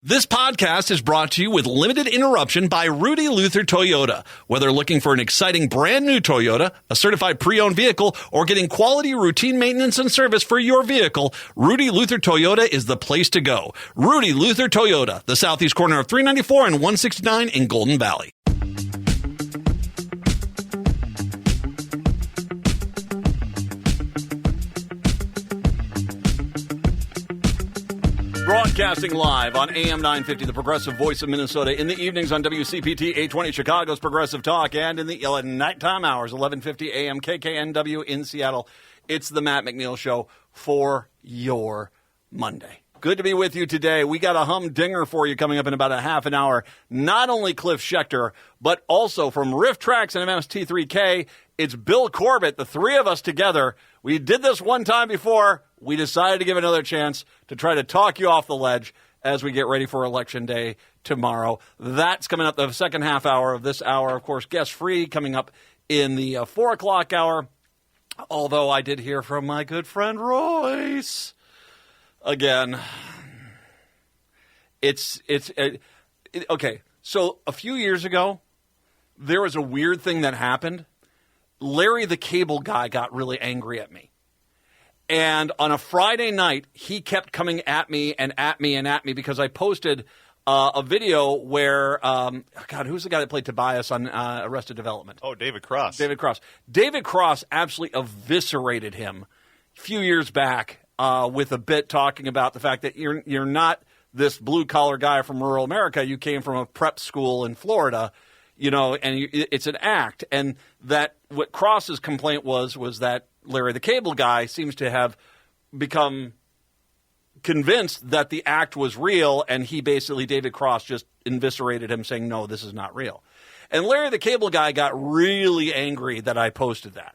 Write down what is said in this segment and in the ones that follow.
This podcast is brought to you with limited interruption by Rudy Luther Toyota. Whether looking for an exciting brand new Toyota, a certified pre-owned vehicle, or getting quality routine maintenance and service for your vehicle, Rudy Luther Toyota is the place to go. Rudy Luther Toyota, the southeast corner of 394 and 169 in Golden Valley. Broadcasting live on AM950, the progressive voice of Minnesota, in the evenings on WCPT 820 Chicago's Progressive Talk, and in the nighttime hours, 1150 AM KKNW in Seattle. It's the Matt McNeil Show for your Monday. Good to be with you today. We got a humdinger for you coming up in about a half an hour. Not only Cliff Schechter, but also from Riff Tracks and MST3K, it's Bill Corbett, the three of us together. We did this one time before. We decided to give another chance to try to talk you off the ledge as we get ready for Election Day tomorrow. That's coming up the second half hour of this hour. Of course, guest free coming up in the 4 o'clock hour. Although I did hear from my good friend Royce. Again, okay. So a few years ago, there was a weird thing that happened. Larry the Cable Guy got really angry at me. And on a Friday night, he kept coming at me and at me and at me because I posted a video where, who's the guy that played Tobias on Arrested Development? Oh, David Cross. David Cross. David Cross absolutely eviscerated him a few years back with a bit talking about the fact that you're not this blue-collar guy from rural America. You came from a prep school in Florida, and it's an act. And that what Cross's complaint was that Larry the Cable Guy seems to have become convinced that the act was real, and David Cross just eviscerated him saying, no, this is not real. And Larry the Cable Guy got really angry that I posted that,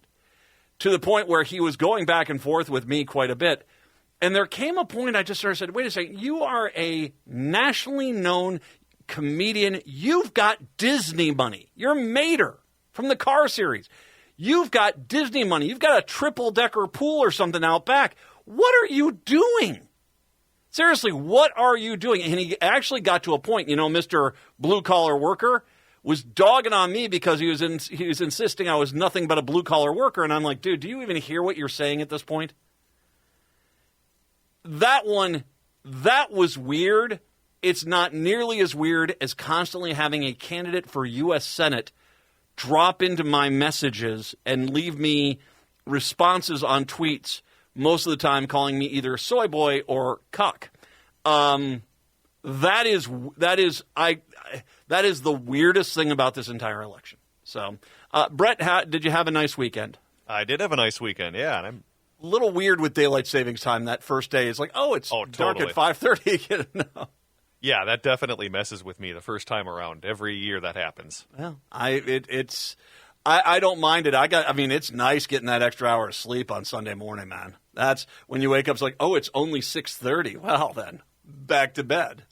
to the point where he was going back and forth with me quite a bit. And there came a point I just sort of said, wait a second, you are a nationally known comedian. You've got Disney money. You're Mater from the car series. You've got Disney money. You've got a triple-decker pool or something out back. What are you doing? Seriously, what are you doing? And he actually got to a point, Mr. Blue-Collar Worker was dogging on me because he was insisting I was nothing but a blue-collar worker. And I'm like, dude, do you even hear what you're saying at this point? That was weird. It's not nearly as weird as constantly having a candidate for U.S. Senate drop into my messages and leave me responses on tweets, most of the time calling me either soy boy or cuck. That is the weirdest thing about this entire election. So, Brett, did you have a nice weekend? I did have a nice weekend, yeah. And I'm a little weird with daylight savings time. That first day is like, it's dark at 5:30. Yeah, that definitely messes with me the first time around. Every year that happens. Well, I don't mind it. It's nice getting that extra hour of sleep on Sunday morning, man. That's when you wake up, it's like, it's only 6:30. Well, then, back to bed.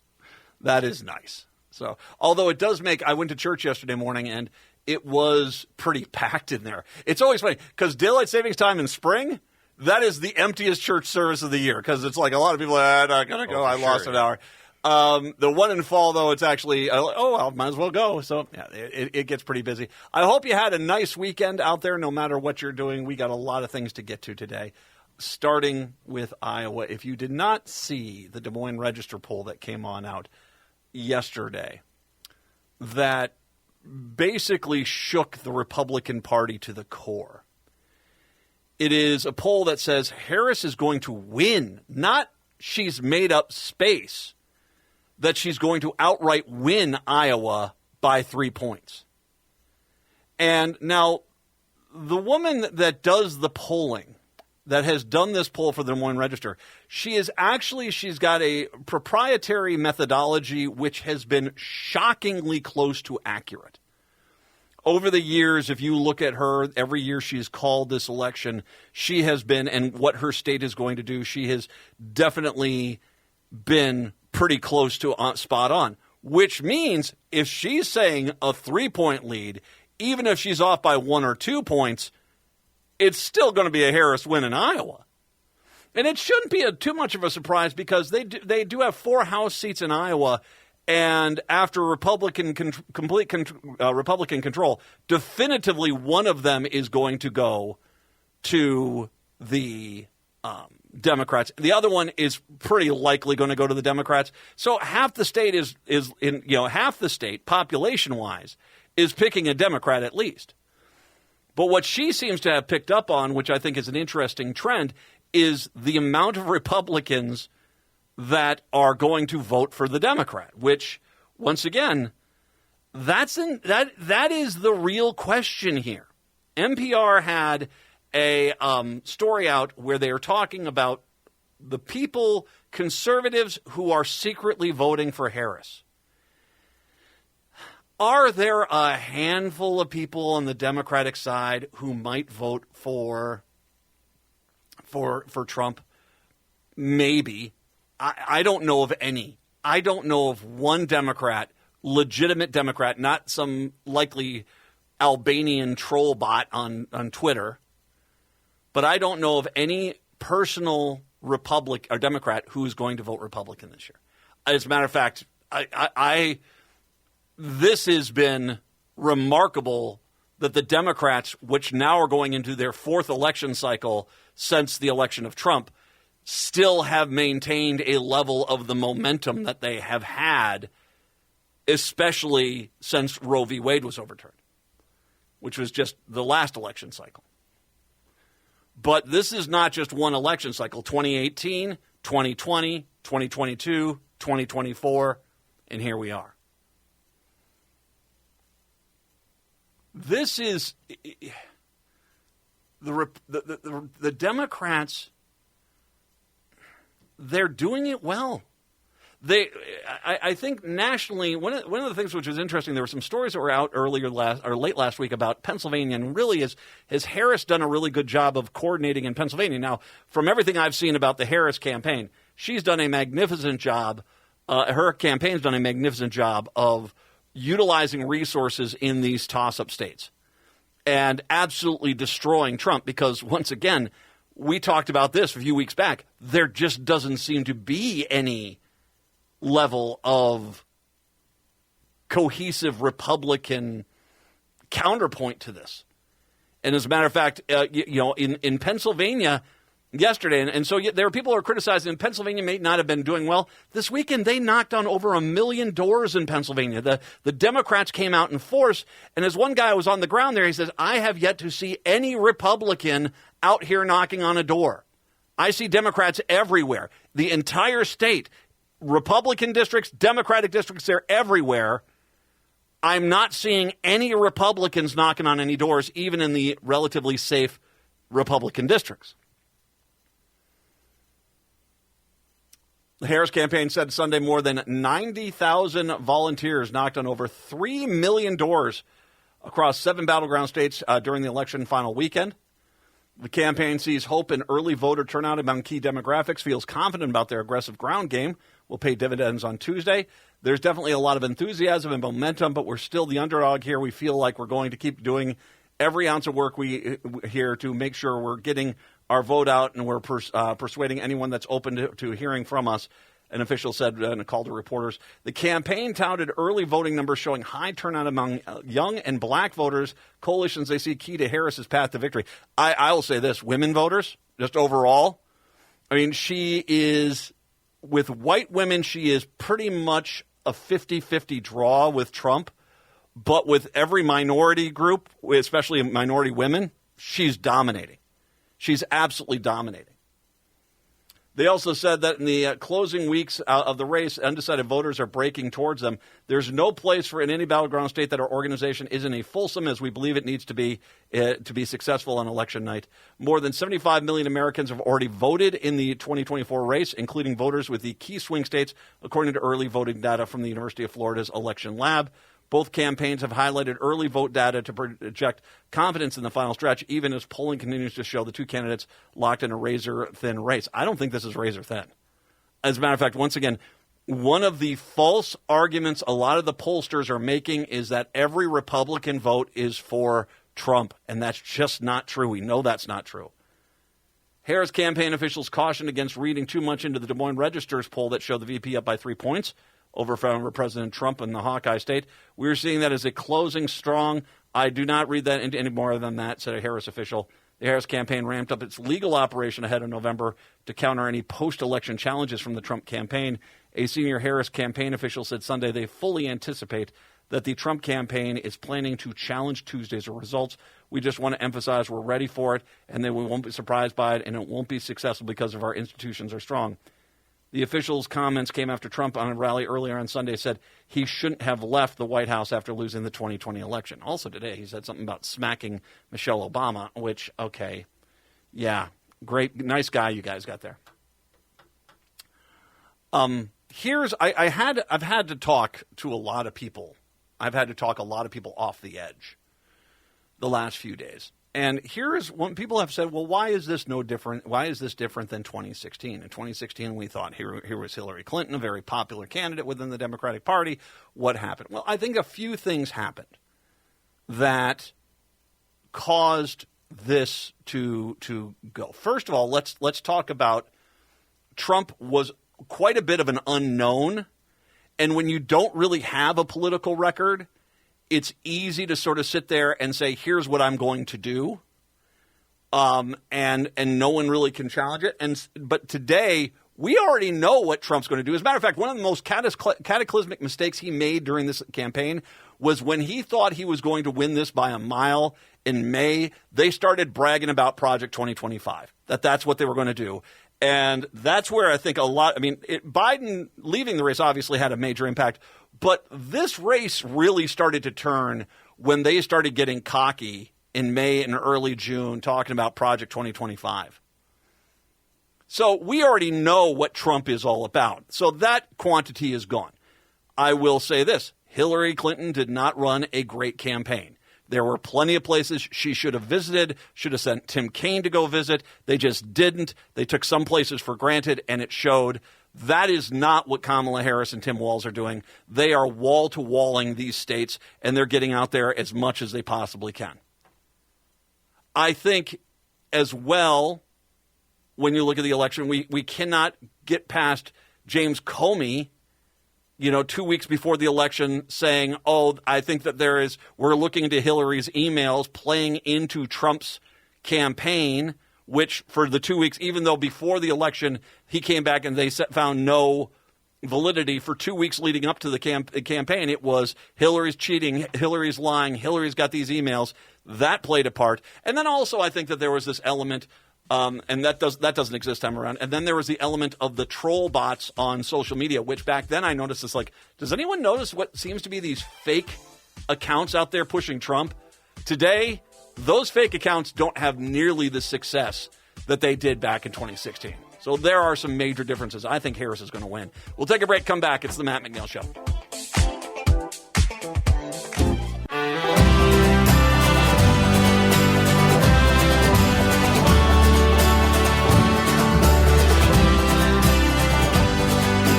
That is nice. So, although it does I went to church yesterday morning, and it was pretty packed in there. It's always funny, because daylight savings time in spring, that is the emptiest church service of the year, because it's like a lot of people are not going to go. I lost an hour. The one in fall, though, it's actually, I might as well go. So, yeah, it gets pretty busy. I hope you had a nice weekend out there, no matter what you're doing. We got a lot of things to get to today, starting with Iowa. If you did not see the Des Moines Register poll that came on out yesterday, that basically shook the Republican Party to the core. It is a poll that says Harris is going to win, not she's made up space, that she's going to outright win Iowa by 3 points. And now, the woman that does the polling, that has done this poll for the Des Moines Register, she's got a proprietary methodology which has been shockingly close to accurate. Over the years, if you look at her, every year she's called this election, she has been, and what her state is going to do, she has definitely been pretty close to spot on, which means if she's saying a 3-point lead, even if she's off by 1 or 2 points, it's still going to be a Harris win in Iowa. And it shouldn't be too much of a surprise because they do have 4 House seats in Iowa, and after Republican control, definitively one of them is going to go to the Democrats. The other one is pretty likely going to go to the Democrats. So half the state half the state population-wise is picking a Democrat at least. But what she seems to have picked up on, which I think is an interesting trend, is the amount of Republicans that are going to vote for the Democrat, which, once again, that is the real question here. NPR had a story out where they are talking about the people, conservatives, who are secretly voting for Harris. Are there a handful of people on the Democratic side who might vote for Trump? Maybe. I don't know of any. I don't know of one Democrat, legitimate Democrat, not some likely Albanian troll bot on Twitter, but I don't know of any personal Republican or Democrat who is going to vote Republican this year. As a matter of fact, this has been remarkable that the Democrats, which now are going into their 4th election cycle since the election of Trump, still have maintained a level of the momentum that they have had, especially since Roe v. Wade was overturned, which was just the last election cycle. But this is not just one election cycle. 2018, 2020, 2022, 2024, and here we are. This is the Democrats. They're doing it well. I think nationally, one of the things which was interesting, there were some stories that were out late last week about Pennsylvania, and really has Harris done a really good job of coordinating in Pennsylvania. Now, from everything I've seen about the Harris campaign, she's done a magnificent job. Her campaign's done a magnificent job of utilizing resources in these toss-up states and absolutely destroying Trump because, once again, we talked about this a few weeks back. There just doesn't seem to be any level of cohesive Republican counterpoint to this. And as a matter of fact, in Pennsylvania yesterday, and so there are people who are criticizing Pennsylvania may not have been doing well. This weekend, they knocked on over 1 million doors in Pennsylvania. The Democrats came out in force, and as one guy was on the ground there, he says, I have yet to see any Republican out here knocking on a door. I see Democrats everywhere. The entire state, Republican districts, Democratic districts, they're everywhere. I'm not seeing any Republicans knocking on any doors, even in the relatively safe Republican districts. The Harris campaign said Sunday more than 90,000 volunteers knocked on over 3 million doors across 7 battleground states during the election final weekend. The campaign sees hope in early voter turnout among key demographics, feels confident about their aggressive ground game, will pay dividends on Tuesday. There's definitely a lot of enthusiasm and momentum, but we're still the underdog here. We feel like we're going to keep doing every ounce of work here to make sure we're getting our vote out and we're persuading anyone that's open to hearing from us, an official said in a call to reporters. The campaign touted early voting numbers showing high turnout among young and black voters, coalitions they see key to Harris's path to victory. I will say this, women voters, just overall, I mean, she is, with white women, she is pretty much a 50-50 draw with Trump. But with every minority group, especially minority women, she's dominating. She's absolutely dominating. They also said that in the closing weeks of the race, undecided voters are breaking towards them. There's no place for in any battleground state that our organization isn't as fulsome as we believe it needs to be successful on election night. More than 75 million Americans have already voted in the 2024 race, including voters with the key swing states, according to early voting data from the University of Florida's election lab. Both campaigns have highlighted early vote data to project confidence in the final stretch, even as polling continues to show the two candidates locked in a razor-thin race. I don't think this is razor-thin. As a matter of fact, once again, one of the false arguments a lot of the pollsters are making is that every Republican vote is for Trump, and that's just not true. We know that's not true. Harris campaign officials cautioned against reading too much into the Des Moines Register's poll that showed the VP up by 3 points over former President Trump in the Hawkeye state. We're seeing that as a closing strong. I do not read that into any more than that, said a Harris official. The Harris campaign ramped up its legal operation ahead of November to counter any post-election challenges from the Trump campaign. A senior Harris campaign official said Sunday they fully anticipate that the Trump campaign is planning to challenge Tuesday's results. We just want to emphasize we're ready for it, and that we won't be surprised by it, and it won't be successful because of our institutions are strong. The official's comments came after Trump on a rally earlier on Sunday said he shouldn't have left the White House after losing the 2020 election. Also today, he said something about smacking Michelle Obama, which, okay, yeah, great, nice guy you guys got there. I've had to talk to a lot of people. I've had to talk a lot of people off the edge the last few days. And here's when people have said, well, why is this no different? Why is this different than 2016? In 2016, we thought here was Hillary Clinton, a very popular candidate within the Democratic Party. What happened? Well, I think a few things happened that caused this to go. First of all, let's talk about Trump was quite a bit of an unknown. And when you don't really have a political record, it's easy to sort of sit there and say, here's what I'm going to do. And no one really can challenge it. But today, we already know what Trump's going to do. As a matter of fact, one of the most cataclysmic mistakes he made during this campaign was when he thought he was going to win this by a mile in May, they started bragging about Project 2025, that's what they were going to do. And that's where I think Biden leaving the race obviously had a major impact, but this race really started to turn when they started getting cocky in May and early June talking about Project 2025. So we already know what Trump is all about. So that quantity is gone. I will say this. Hillary Clinton did not run a great campaign. There were plenty of places she should have visited, should have sent Tim Kaine to go visit. They just didn't. They took some places for granted, and it showed. That is not what Kamala Harris and Tim Walz are doing. They are wall-to-walling these states, and they're getting out there as much as they possibly can. I think as well, when you look at the election, we cannot get past James Comey, 2 weeks before the election saying, I think that we're looking into Hillary's emails playing into Trump's campaign, which for the 2 weeks, even though before the election, he came back and they found no validity for 2 weeks leading up to the campaign. It was Hillary's cheating, Hillary's lying, Hillary's got these emails. That played a part. And then also I think that there was this element and that doesn't exist time around. And then there was the element of the troll bots on social media, which back then I noticed is does anyone notice what seems to be these fake accounts out there pushing Trump? Today, those fake accounts don't have nearly the success that they did back in 2016. So there are some major differences. I think Harris is going to win. We'll take a break, come back. It's the Matt McNeil Show.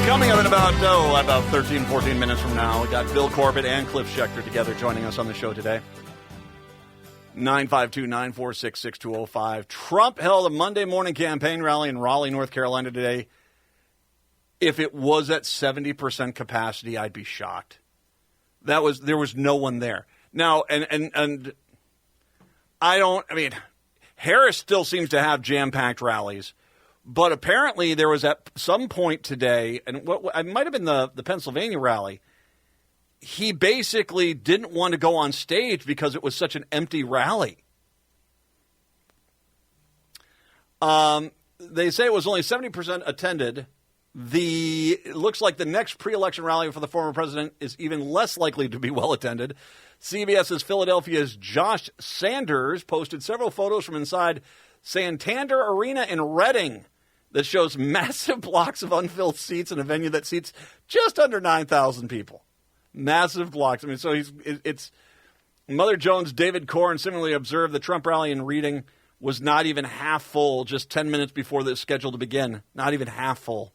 Coming up in about 13, 14 minutes from now, we got Bill Corbett and Cliff Schechter together joining us on the show today. 952-946-6205. Trump held a Monday morning campaign rally in Raleigh, North Carolina today. If it was at 70% capacity, I'd be shocked. There was no one there. Now, and Harris still seems to have jam-packed rallies. But apparently there was at some point today, and it might have been the Pennsylvania rally, he basically didn't want to go on stage because it was such an empty rally. They say it was only 70% attended. It looks like the next pre-election rally for the former president is even less likely to be well attended. CBS's Philadelphia's Josh Sanders posted several photos from inside Santander Arena in Reading that shows massive blocks of unfilled seats in a venue that seats just under 9,000 people. Massive blocks. It's Mother Jones' David Corn similarly observed the Trump rally in Reading was not even half full just 10 minutes before the schedule to begin. Not even half full.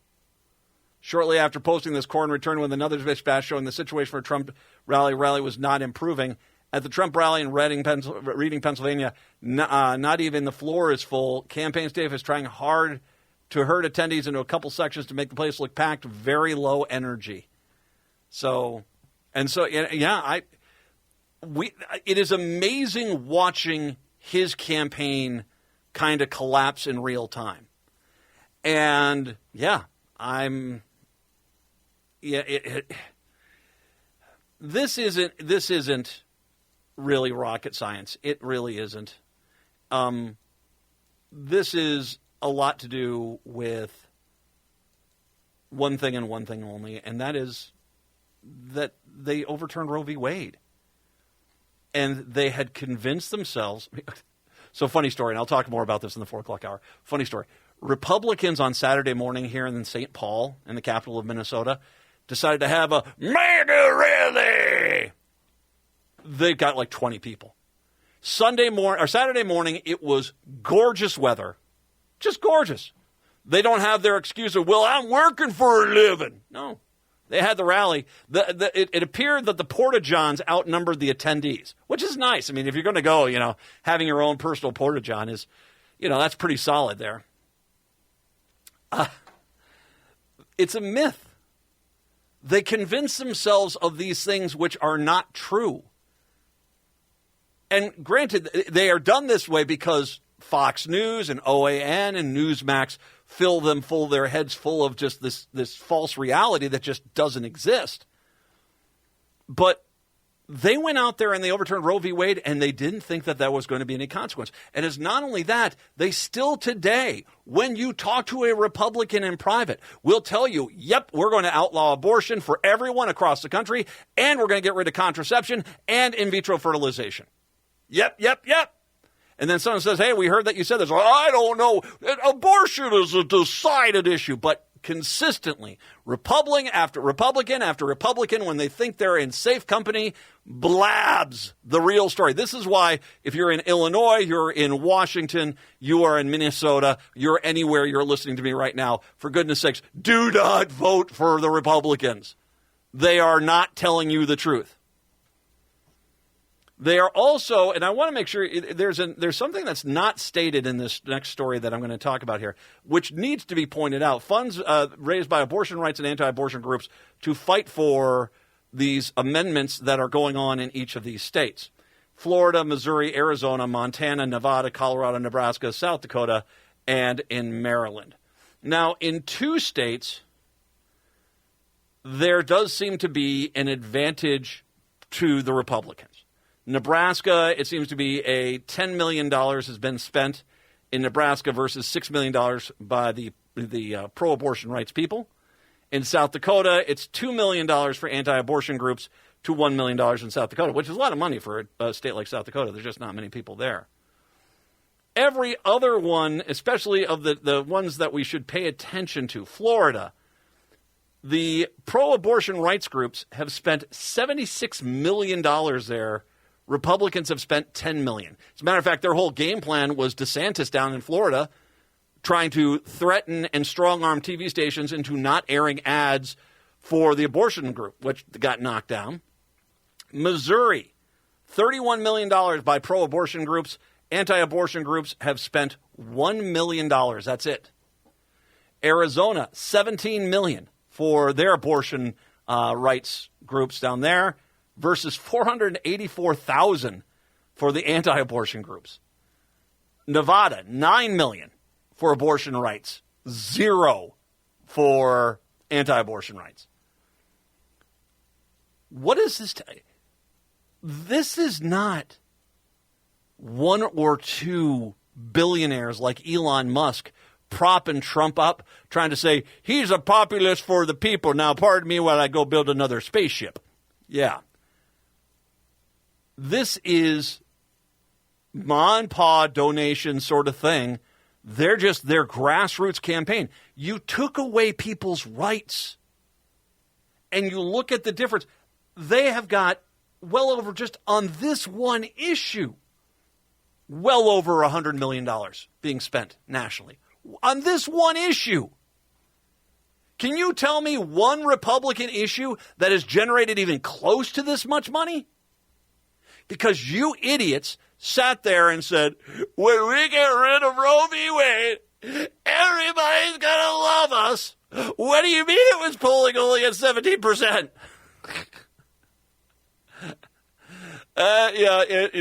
Shortly after posting this, Corn returned with another dispatch showing the situation for Trump rally was not improving. At the Trump rally in Reading, Pennsylvania, not even the floor is full. Campaign staff is trying hard to herd attendees into a couple sections to make the place look packed. Very low energy. It is amazing watching his campaign kind of collapse in real time. And this isn't really rocket science. It really isn't. This is a lot to do with one thing and one thing only, and that is that they overturned Roe v. Wade. And they had convinced themselves. So funny story, and I'll talk more about this in the 4 o'clock hour. Funny story. Republicans on Saturday morning here in St. Paul, in the capital of Minnesota, decided to have a Maga rally. They got like 20 people. Saturday morning, it was gorgeous weather. Just gorgeous. They don't have their excuse of, well, I'm working for a living. No. They had the rally. It appeared that the Porta-Johns outnumbered the attendees, which is nice. I mean, if you're going to go, having your own personal Porta-John is, that's pretty solid there. It's a myth. They convince themselves of these things which are not true. And granted, they are done this way because Fox News and OAN and Newsmax fill their heads full of just this false reality that just doesn't exist. But they went out there and they overturned Roe v. Wade, and they didn't think that was going to be any consequence. And it's not only that, they still today, when you talk to a Republican in private, will tell you, yep, we're going to outlaw abortion for everyone across the country, and we're going to get rid of contraception and in vitro fertilization. Yep. And then someone says, hey, we heard that you said this. Well, I don't know. Abortion is a decided issue. But consistently, Republican after Republican, when they think they're in safe company, blabs the real story. This is why if you're in Illinois, you're in Washington, you are in Minnesota, you're anywhere you're listening to me right now, for goodness sakes, do not vote for the Republicans. They are not telling you the truth. They are also, and I want to make sure there's something that's not stated in this next story that I'm going to talk about here, which needs to be pointed out. Funds raised by abortion rights and anti-abortion groups to fight for these amendments that are going on in each of these states. Florida, Missouri, Arizona, Montana, Nevada, Colorado, Nebraska, South Dakota, and in Maryland. Now, in 2 states, there does seem to be an advantage to the Republicans. Nebraska, it seems to be a $10 million has been spent in Nebraska versus $6 million by the pro-abortion rights people. In South Dakota, it's $2 million for anti-abortion groups to $1 million in South Dakota, which is a lot of money for a state like South Dakota. There's just not many people there. Every other one, especially of the ones that we should pay attention to, Florida, the pro-abortion rights groups have spent $76 million there. Republicans have spent $10 million. As a matter of fact, their whole game plan was DeSantis down in Florida trying to threaten and strong-arm TV stations into not airing ads for the abortion group, which got knocked down. Missouri, $31 million by pro-abortion groups. Anti-abortion groups have spent $1 million. That's it. Arizona, $17 million for their abortion rights groups down there, versus $484,000 for the anti-abortion groups. Nevada, $9 million for abortion rights, $0 for anti-abortion rights. What is this? This is not 1 or 2 billionaires like Elon Musk propping Trump up, trying to say, he's a populist for the people. Now, pardon me while I go build another spaceship. Yeah. This is ma and pa donation sort of thing. They're just their grassroots campaign. You took away people's rights. And you look at the difference. They have got well over, just on this one issue, well over $100 million being spent nationally. On this one issue. Can you tell me one Republican issue that has generated even close to this much money? because you idiots sat there and said, when we get rid of Roe v. Wade, everybody's going to love us. What do you mean it was polling only at 17%?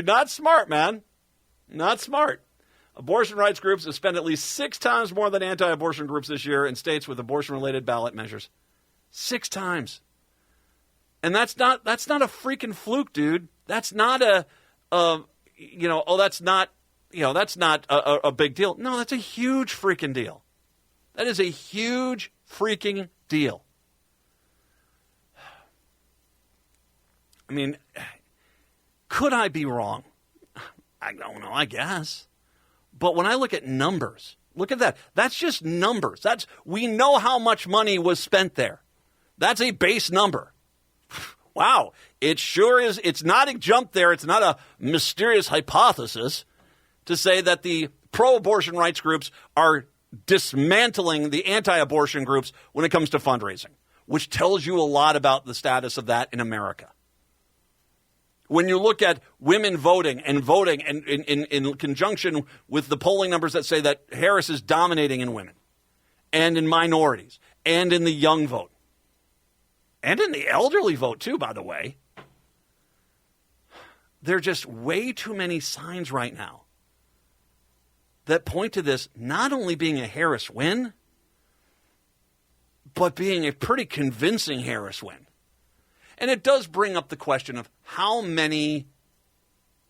Not smart, man. Not smart. Abortion rights groups have spent at least 6 times more than anti-abortion groups this year in states with abortion-related ballot measures. 6 times. And that's not a freaking fluke, dude. That's not that's not a big deal. No, that's a huge freaking deal. That is a huge freaking deal. I mean, could I be wrong? I don't know, I guess. But when I look at numbers, look at that. That's just numbers. We know how much money was spent there. That's a base number. Wow. It sure is. It's not a jump there. It's not a mysterious hypothesis to say that the pro-abortion rights groups are dismantling the anti-abortion groups when it comes to fundraising, which tells you a lot about the status of that in America. When you look at women voting and in conjunction with the polling numbers that say that Harris is dominating in women and in minorities and in the young vote and in the elderly vote too, by the way, there are just way too many signs right now that point to this not only being a Harris win, but being a pretty convincing Harris win. And it does bring up the question of how many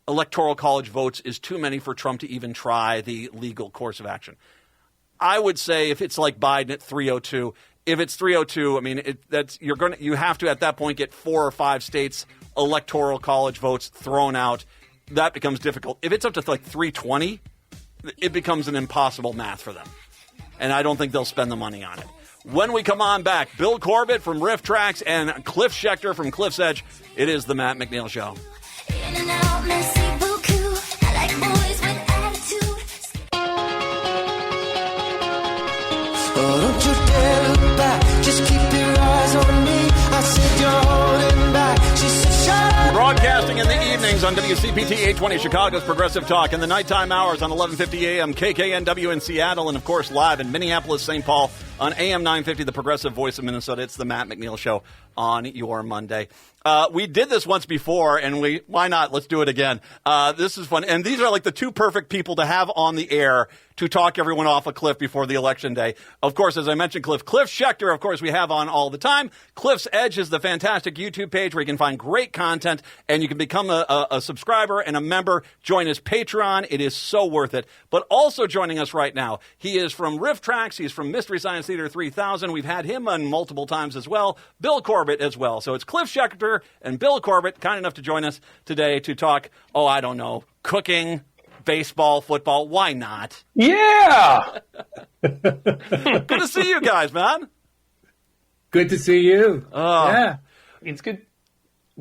electoral college votes is too many for Trump to even try the legal course of action. I would say if it's like Biden at 302, if it's 302, I mean you have to at that point get 4 or 5 states electoral college votes thrown out. That becomes difficult. If it's up to like 320, it becomes an impossible math for them. And I don't think they'll spend the money on it. When we come on back, Bill Corbett from Riff Tracks and Cliff Schechter from Cliff's Edge. It is the Matt McNeil Show. In and out, merci beaucoup. I like boys with attitude. So don't you dare look back. Just keep your eyes on me. I said you're holding back. She said shut up. Broadcasting in the evenings on WCPT 820 Chicago's Progressive Talk, in the nighttime hours on 1150 AM KKNW in Seattle, and of course live in Minneapolis, St. Paul on AM950, the Progressive Voice of Minnesota. It's the Matt McNeil Show on your Monday. We did this once before, and why not? Let's do it again. This is fun. And these are like the 2 perfect people to have on the air to talk everyone off a cliff before the election day. Of course, as I mentioned, Cliff Schechter, of course, we have on all the time. Cliff's Edge is the fantastic YouTube page where you can find great content, and you can become a subscriber and a member. Join his Patreon. It is so worth it. But also joining us right now, he is from Riff Tracks. He's from Mystery Science Theater 3000. We've had him on multiple times as well. Bill Corbett as well. So it's Cliff Schechter and Bill Corbett, kind enough to join us today to talk, I don't know, cooking, baseball, football. Why not? Yeah! Good to see you guys, man. Good to see you. Yeah. It's good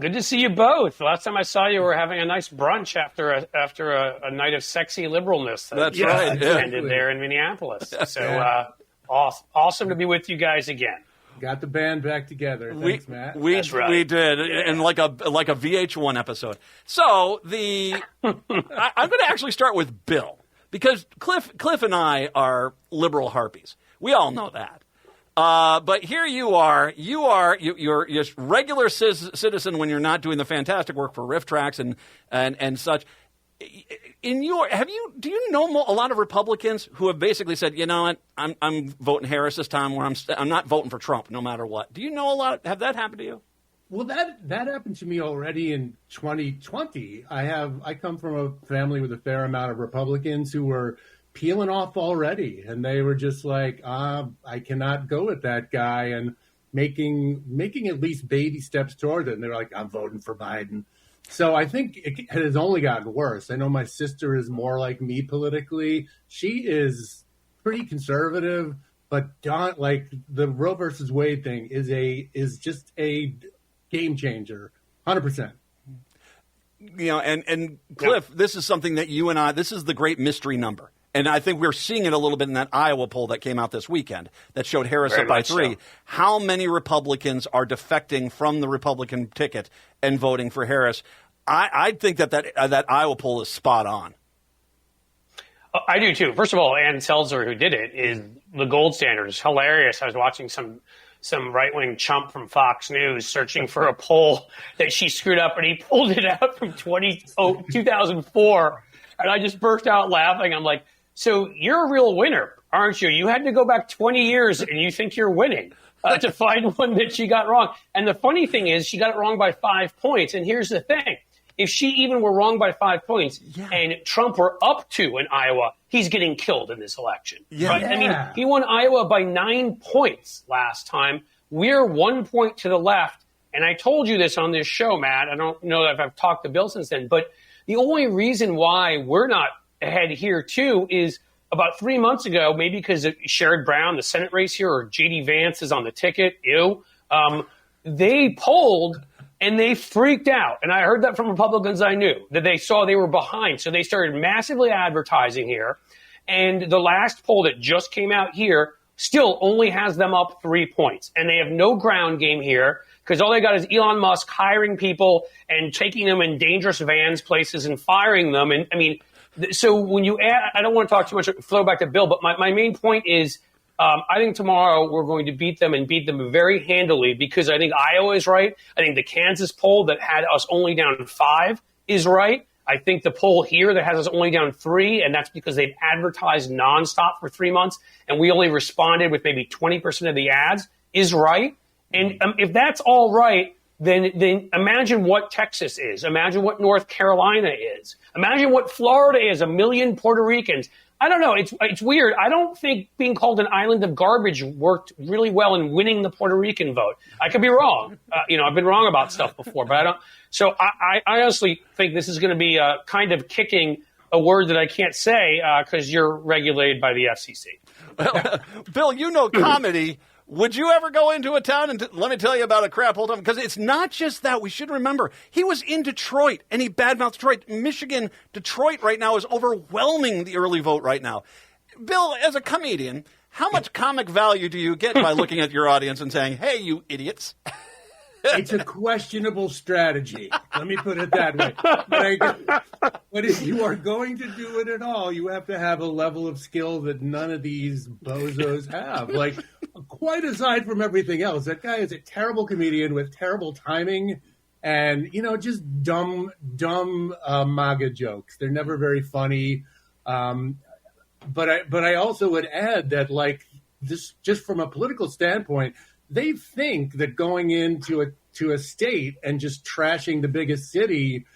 to see you both. The last time I saw you, we were having a nice brunch after a night of sexy liberalness. That's right. Ended there in Minneapolis. So awesome to be with you guys again. Got the band back together. Thanks, Matt. That's right. We did, and like a VH1 episode. So I'm going to actually start with Bill, because Cliff and I are liberal harpies. We all know that. But here you're just regular citizen when you're not doing the fantastic work for Riff Tracks and such. Do you know a lot of Republicans who have basically said, you know what, I'm voting Harris this time, where I'm not voting for Trump no matter what? Do you know a lot? Have that happened to you? Well, that happened to me already in 2020. I come from a family with a fair amount of Republicans who were peeling off already, and they were just like, I cannot go with that guy, and making at least baby steps toward it. And they're like, I'm voting for Biden. So I think it has only gotten worse. I know my sister is more like me politically. She is pretty conservative, but like the Roe versus Wade thing is just a game changer, 100%. You know, and Cliff, This is something that you and this is the great mystery number. And I think we're seeing it a little bit in that Iowa poll that came out this weekend that showed Harris up by 3. So. How many Republicans are defecting from the Republican ticket and voting for Harris? I think that Iowa poll is spot on. I do too. First of all, Ann Selzer, who did it, is the gold standard. It's hilarious. I was watching some right-wing chump from Fox News searching for a poll that she screwed up, and he pulled it out from 2004, and I just burst out laughing. I'm like, so you're a real winner, aren't you? You had to go back 20 years, and you think you're winning to find one that she got wrong. And the funny thing is, she got it wrong by 5 points, and here's the thing. If she even were wrong by 5 points and Trump were up 2 in Iowa, he's getting killed in this election. Yeah. Right? I mean, he won Iowa by 9 points last time. We're 1 point to the left. And I told you this on this show, Matt. I don't know if I've talked to Bill since then. But the only reason why we're not ahead here, too, is about 3 months ago, maybe because of Sherrod Brown, the Senate race here, or J.D. Vance is on the ticket, they polled and they freaked out. And I heard that from Republicans I knew, that they saw they were behind. So they started massively advertising here. And the last poll that just came out here still only has them up 3 points. And they have no ground game here because all they got is Elon Musk hiring people and taking them in dangerous vans places and firing them. And I mean, so when you add, I don't want to talk too much, flow back to Bill, but my main point is, I think tomorrow we're going to beat them and beat them very handily because I think Iowa is right. I think the Kansas poll that had us only down 5 is right. I think the poll here that has us only down 3, and that's because they've advertised nonstop for 3 months, and we only responded with maybe 20% of the ads, is right. And if that's all right, then imagine what Texas is. Imagine what North Carolina is. Imagine what Florida is, 1 million Puerto Ricans. I don't know. It's weird. I don't think being called an island of garbage worked really well in winning the Puerto Rican vote. I could be wrong. I've been wrong about stuff before, but I don't. So I honestly think this is going to be kind of kicking a word that I can't say because you're regulated by the FCC. Well, Bill, comedy. Would you ever go into a town and let me tell you about a crap hole town? Because it's not just that. We should remember he was in Detroit and he badmouthed Detroit. Michigan, Detroit right now is overwhelming the early vote right now. Bill, as a comedian, how much comic value do you get by looking at your audience and saying, hey, you idiots? It's a questionable strategy. Let me put it that way. But if you are going to do it at all, you have to have a level of skill that none of these bozos have. Like, quite aside from everything else, that guy is a terrible comedian with terrible timing and, just dumb Maga jokes. They're never very funny. But I also would add that, like, this, just from a political standpoint, they think that going into a state and just trashing the biggest city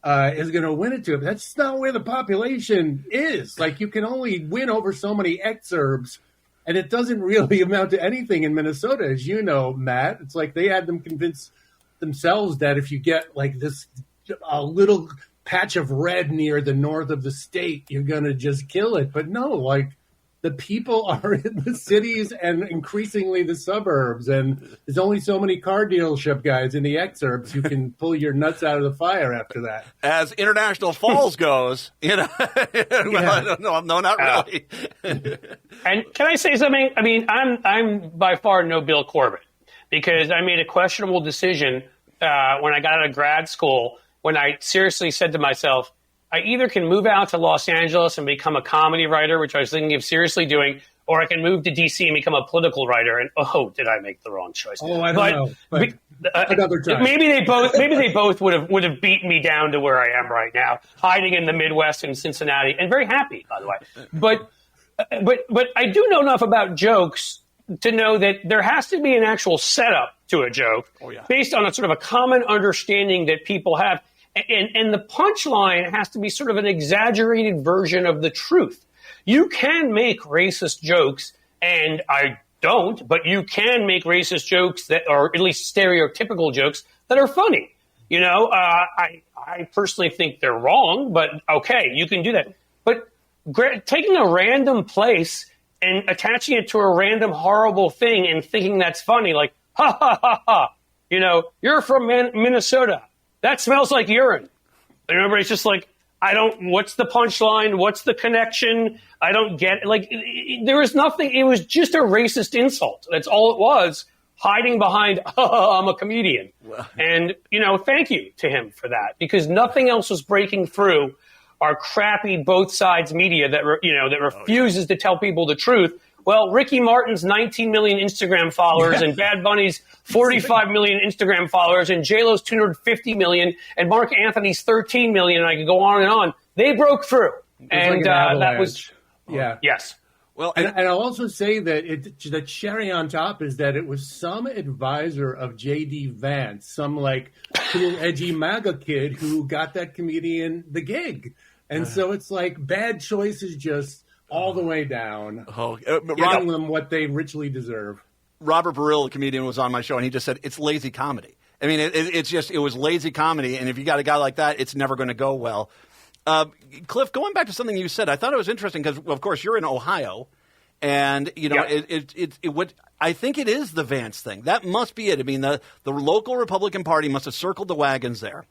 is going to win it to it. That's not where the population is. Like, you can only win over so many exurbs, and it doesn't really amount to anything in Minnesota, as you know, Matt. It's like they had them convince themselves that if you get like this a little patch of red near the north of the state, you're going to just kill it. But no, like, the people are in the cities and increasingly the suburbs, and there's only so many car dealership guys in the exurbs who can pull your nuts out of the fire after that. As International Falls goes, well, I don't know. No, not really. And can I say something? I mean, I'm by far no Bill Corbett because I made a questionable decision when I got out of grad school when I seriously said to myself, I either can move out to Los Angeles and become a comedy writer, which I was thinking of seriously doing, or I can move to D.C. and become a political writer. And did I make the wrong choice? Oh, I don't know. But another time. Maybe they both would have beaten me down to where I am right now, hiding in the Midwest in Cincinnati, and very happy, by the way. But I do know enough about jokes to know that there has to be an actual setup to a joke based on a sort of a common understanding that people have. And the punchline has to be sort of an exaggerated version of the truth. You can make racist jokes, and I don't, but you can make racist jokes that are at least stereotypical jokes that are funny. I personally think they're wrong, but okay, you can do that. But taking a random place and attaching it to a random horrible thing and thinking that's funny, like, ha, ha, ha, ha, you're from Minnesota. That smells like urine. And everybody's just like, what's the punchline? What's the connection? I don't get it. Like, there was nothing. It was just a racist insult. That's all it was. hiding behind, I'm a comedian. And, thank you to him for that, because nothing else was breaking through our crappy both sides media that refuses to tell people the truth. Well, Ricky Martin's 19 million Instagram followers and Bad Bunny's 45 million Instagram followers and J-Lo's 250 million and Mark Anthony's 13 million, and I could go on and on. They broke through. And that was, yes. Well, and I'll also say that the cherry on top is that it was some advisor of J.D. Vance, some cool, edgy MAGA kid who got that comedian the gig. And so it's bad choices just all the way down, giving them what they richly deserve. Robert Burrill, the comedian, was on my show, and he just said, it's lazy comedy. I mean, it was lazy comedy, and if you got a guy like that, it's never going to go well. Cliff, going back to something you said, I thought it was interesting because, of course, you're in Ohio, and I think it is the Vance thing. That must be it. I mean, the local Republican Party must have circled the wagons there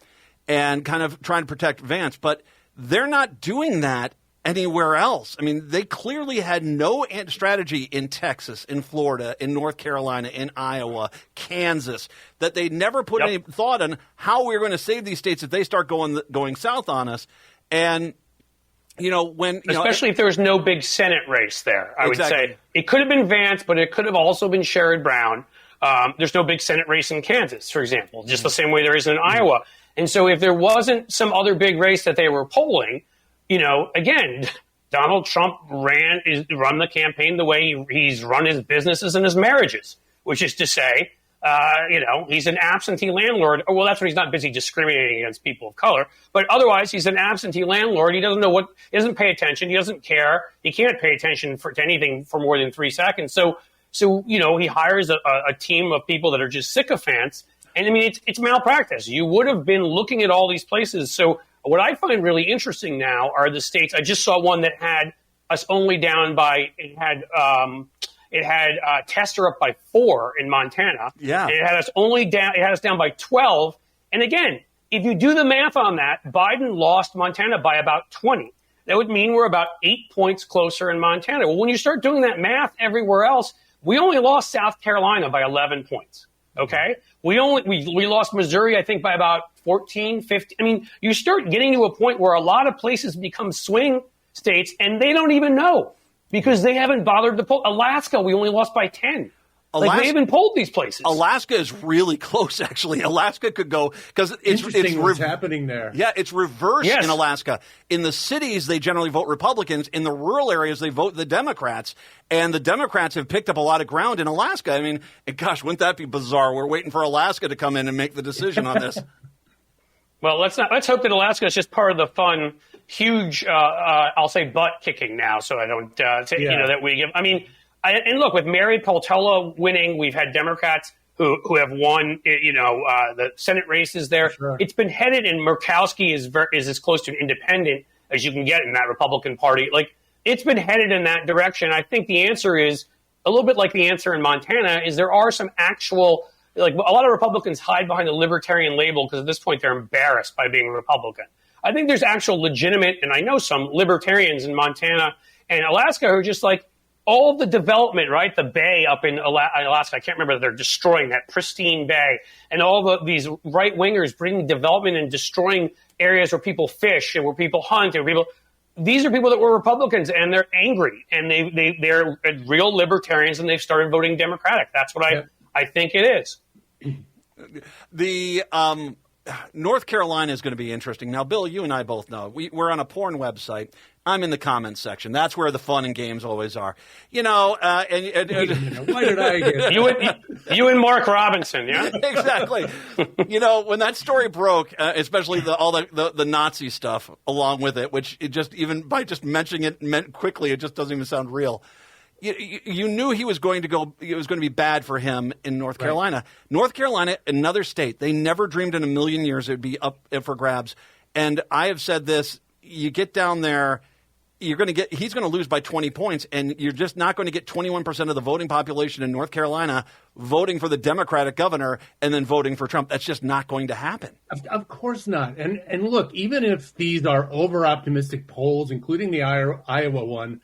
and kind of trying to protect Vance, but they're not doing that anywhere else. I mean, they clearly had no strategy in Texas, in Florida, in North Carolina, in Iowa, Kansas, that they never put any thought on how we're going to save these states if they start going south on us. And, especially if there was no big Senate race there, I would say it could have been Vance, but it could have also been Sherrod Brown. There's no big Senate race in Kansas, for example, just the same way there is in Iowa. And so if there wasn't some other big race that they were polling, again, Donald Trump run the campaign the way he's run his businesses and his marriages, which is to say, he's an absentee landlord. Well, that's when he's not busy discriminating against people of color. But otherwise, he's an absentee landlord. He he doesn't pay attention. He doesn't care. He can't pay attention to anything for more than 3 seconds. So he hires a team of people that are just sycophants. And I mean, it's malpractice. You would have been looking at all these places. So what I find really interesting now are the states. I just saw one that had us only down by, it had Tester up by 4 in Montana. Yeah. And it had us down by 12. And again, if you do the math on that, Biden lost Montana by about 20. That would mean we're about 8 points closer in Montana. Well, when you start doing that math everywhere else, we only lost South Carolina by 11 points. Okay? We lost Missouri, I think, by about 14, 15. I mean, you start getting to a point where a lot of places become swing states and they don't even know because they haven't bothered to poll. Alaska, we only lost by 10. They haven't polled these places. Alaska is really close, actually. Alaska could go because it's what's happening there. Yeah, it's reversed in Alaska. In the cities, they generally vote Republicans. In the rural areas, they vote the Democrats. And the Democrats have picked up a lot of ground in Alaska. I mean, gosh, wouldn't that be bizarre? We're waiting for Alaska to come in and make the decision on this. Well, let's hope that Alaska is just part of the fun, huge, I'll say butt kicking now, so I don't that we give. I mean. And look, with Mary Peltola winning, we've had Democrats who have won, the Senate races there. Sure. It's been headed, and Murkowski is as close to an independent as you can get in that Republican Party. It's been headed in that direction. I think the answer is a little bit like the answer in Montana is there are some actual, a lot of Republicans hide behind the libertarian label because at this point they're embarrassed by being a Republican. I think there's actual legitimate, and I know some libertarians in Montana and Alaska who are just all the development, right? The bay up in Alaska, I can't remember, they're destroying that pristine bay. And all these right-wingers bringing development and destroying areas where people fish and where people hunt. These are people that were Republicans, and they're angry. And they're real libertarians, and they've started voting Democratic. That's what I think it is. The North Carolina is going to be interesting. Now, Bill, you and I both know. We're on a porn website. I'm in the comments section. That's where the fun and games always are. Why did I get you and Mark Robinson, yeah? Exactly. When that story broke, especially all the Nazi stuff along with it, which it just even by just mentioning it quickly, it just doesn't even sound real. You knew it was going to be bad for him in North Carolina. Right. North Carolina, another state, they never dreamed in a million years it would be up for grabs. And I have said this, you get down there, he's going to lose by 20 points, and you're just not going to get 21% of the voting population in North Carolina voting for the Democratic governor and then voting for Trump. That's just not going to happen. Of course not. And look, even if these are over-optimistic polls, including the Iowa one,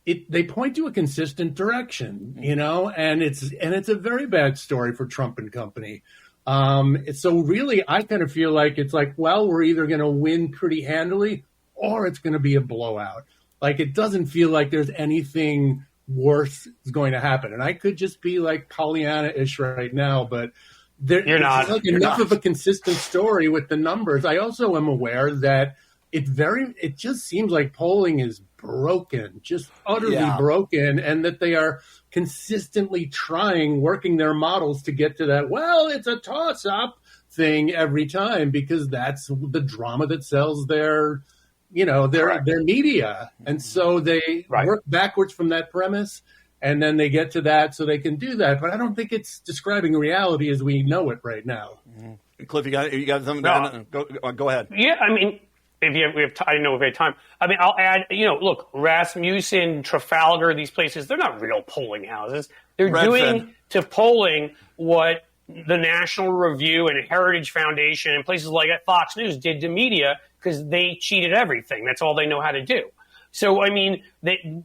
they point to a consistent direction, and it's a very bad story for Trump and company. So really, I kind of feel like it's like, well, we're either going to win pretty handily or it's going to be a blowout. Like, it doesn't feel like there's anything worse is going to happen. And I could just be like Pollyanna-ish right now, but You're not. Like enough of a consistent story with the numbers. I also am aware that it just seems like polling is broken, just utterly broken, and that they are consistently working their models to get to that, well, it's a toss-up thing every time, because that's the drama that sells their media. And so they work backwards from that premise, and then they get to that so they can do that. But I don't think it's describing reality as we know it right now. Mm-hmm. Cliff, you got something down? Go ahead. Yeah, I mean, I don't know if we have time. I mean, I'll add, look, Rasmussen, Trafalgar, these places, they're not real polling houses. They're doing to polling what the National Review and Heritage Foundation and places like Fox News did to media, because they cheated everything. That's all they know how to do. So, I mean,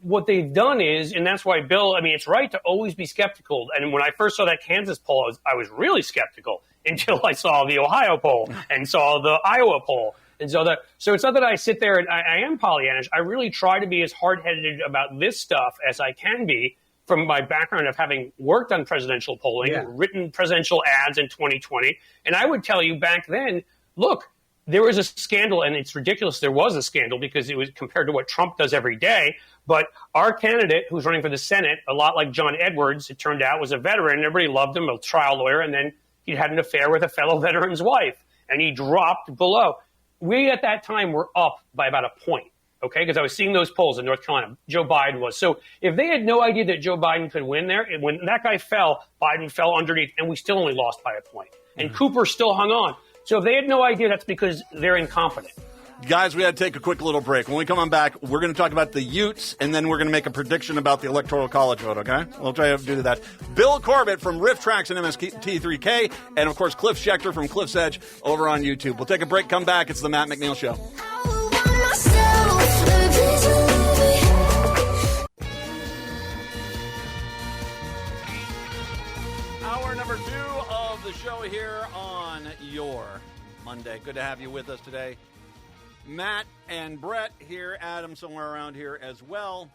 what they've done is, and that's why, Bill, I mean, it's right to always be skeptical. And when I first saw that Kansas poll, I was really skeptical until I saw the Ohio poll and saw the Iowa poll. And so it's not that I sit there and I am Pollyannish. I really try to be as hard-headed about this stuff as I can be, from my background of having worked on presidential polling, written presidential ads in 2020. And I would tell you back then, look, there was a scandal, and it's ridiculous there was a scandal because it was compared to what Trump does every day. But our candidate, who's running for the Senate, a lot like John Edwards, it turned out, was a veteran. Everybody loved him, a trial lawyer, and then he had an affair with a fellow veteran's wife, and he dropped below. We, at that time, were up by about a point, okay, because I was seeing those polls in North Carolina. Joe Biden was. So if they had no idea that Joe Biden could win there, when that guy fell, Biden fell underneath, and we still only lost by a point. And Cooper still hung on. So if they had no idea, that's because they're incompetent. Guys, we had to take a quick little break. When we come on back, we're going to talk about the Utes, and then we're going to make a prediction about the Electoral College vote, okay? We'll try to do that. Bill Corbett from Riff Tracks and MST3K, and, of course, Cliff Schechter from Cliff's Edge over on YouTube. We'll take a break, come back. It's the Matt McNeil Show. Hour number 2 of the show here on your Monday. Good to have you with us today. Matt and Brett here, Adam somewhere around here as well.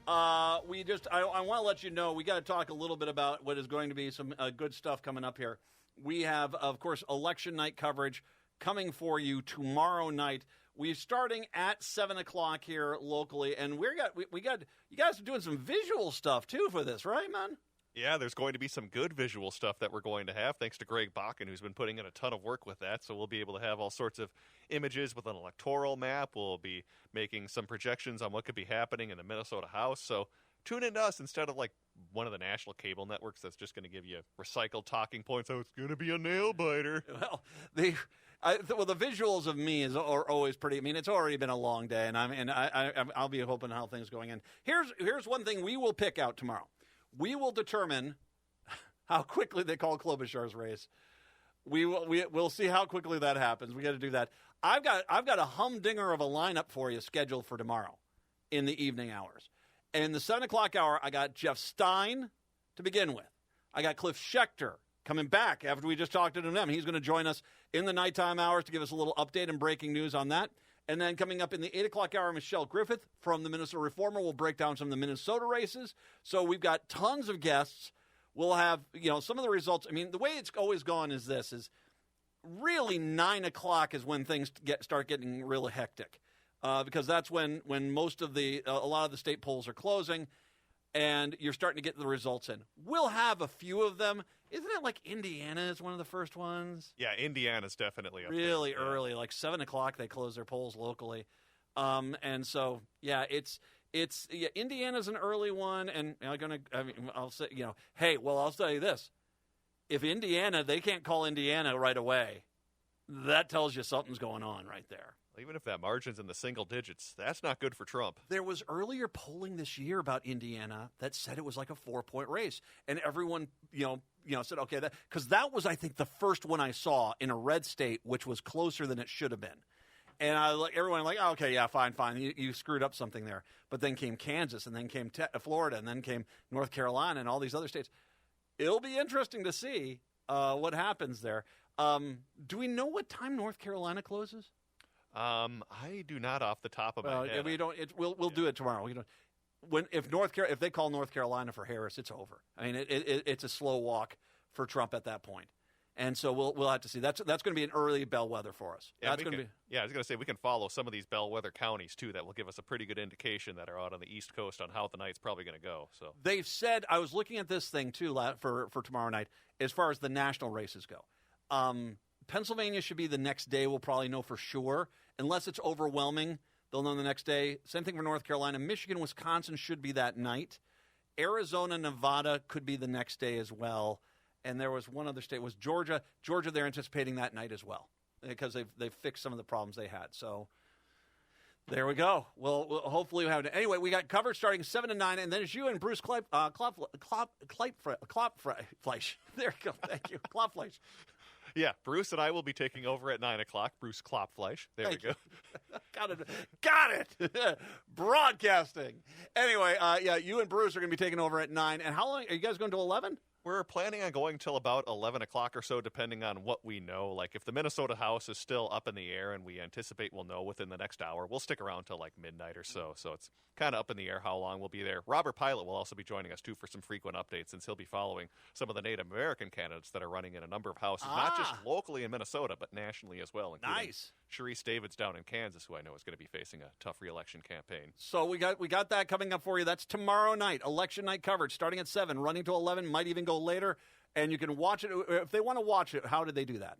I want to let you know, we got to talk a little bit about what is going to be some good stuff coming up here. We have, of course, election night coverage coming for you tomorrow night. We're starting at 7 o'clock here locally, and we got you guys are doing some visual stuff too for this, right, man? Yeah, there's going to be some good visual stuff that we're going to have, thanks to Greg Bakken, who's been putting in a ton of work with that. So we'll be able to have all sorts of images with an electoral map. We'll be making some projections on what could be happening in the Minnesota House. So tune in to us instead of like one of the national cable networks that's just going to give you recycled talking points. Oh, it's going to be a nail biter. Well, the visuals of me are always pretty. I mean, it's already been a long day, and I'll be hoping how things going in. Here's one thing we will pick out tomorrow. We will determine how quickly they call Klobuchar's race. We'll see how quickly that happens. We got to do that. I've got a humdinger of a lineup for you scheduled for tomorrow in the evening hours. And in the 7 o'clock hour, I got Jeff Stein to begin with. I got Cliff Schechter coming back after we just talked to him. He's going to join us in the nighttime hours to give us a little update and breaking news on that. And then coming up in the 8 o'clock hour, Michelle Griffith from the Minnesota Reformer will break down some of the Minnesota races. So we've got tons of guests. We'll have, some of the results. I mean, the way it's always gone is really 9 o'clock is when things start getting really hectic. Because that's when most of a lot of the state polls are closing and you're starting to get the results in. We'll have a few of them. Isn't it like Indiana is one of the first ones? Yeah, Indiana's definitely up really there. Early, like 7 o'clock they close their polls locally. And so, Indiana's an early one, and I'll say, I'll tell you this. If Indiana, they can't call Indiana right away, that tells you something's going on right there. Even if that margin's in the single digits, that's not good for Trump. There was earlier polling this year about Indiana that said it was like a 4-point race. And everyone, said, okay, because that was, I think, the first one I saw in a red state, which was closer than it should have been. and everyone like, oh, okay, yeah, fine. You screwed up something there. But then came Kansas, and then came Florida, and then came North Carolina, and all these other states. It'll be interesting to see what happens there. Do we know what time North Carolina closes? I do not off the top of my head. We don't. We'll do it tomorrow. If they call North Carolina for Harris, it's over. I mean, it's a slow walk for Trump at that point. And so we'll have to see. That's going to be an early bellwether for us. Yeah, I was going to say we can follow some of these bellwether counties too. That will give us a pretty good indication that are out on the East Coast on how the night's probably going to go. So they've said, I was looking at this thing too for tomorrow night as far as the national races go. Pennsylvania should be the next day. We'll probably know for sure, unless it's overwhelming. They'll know the next day. Same thing for North Carolina. Michigan, Wisconsin should be that night. Arizona, Nevada could be the next day as well. And there was one other state, was Georgia. Georgia, they're anticipating that night as well because they've fixed some of the problems they had. So there we go. Well, hopefully we have it. Anyway, we got coverage starting 7 to 9, and then it's you and Bruce Klopfleisch. There you go. Thank you. Klopfleisch. Yeah, Bruce and I will be taking over at 9 o'clock. Bruce Klopfleisch. There we go. Got it. Broadcasting. Anyway, you and Bruce are going to be taking over at 9. And how long are you guys going to 11? We're planning on going till about 11 o'clock or so, depending on what we know. Like, if the Minnesota House is still up in the air and we anticipate we'll know within the next hour, we'll stick around till like midnight or so. So it's kind of up in the air how long we'll be there. Robert Pilot will also be joining us, too, for some frequent updates, since he'll be following some of the Native American candidates that are running in a number of houses, not just locally in Minnesota, but nationally as well, including nice. Sharice Davids down in Kansas, who I know is going to be facing a tough re-election campaign. So we got that coming up for you. That's tomorrow night, election night coverage, starting at 7, running to 11, might even go later. And you can watch it. If they want to watch it, how did they do that?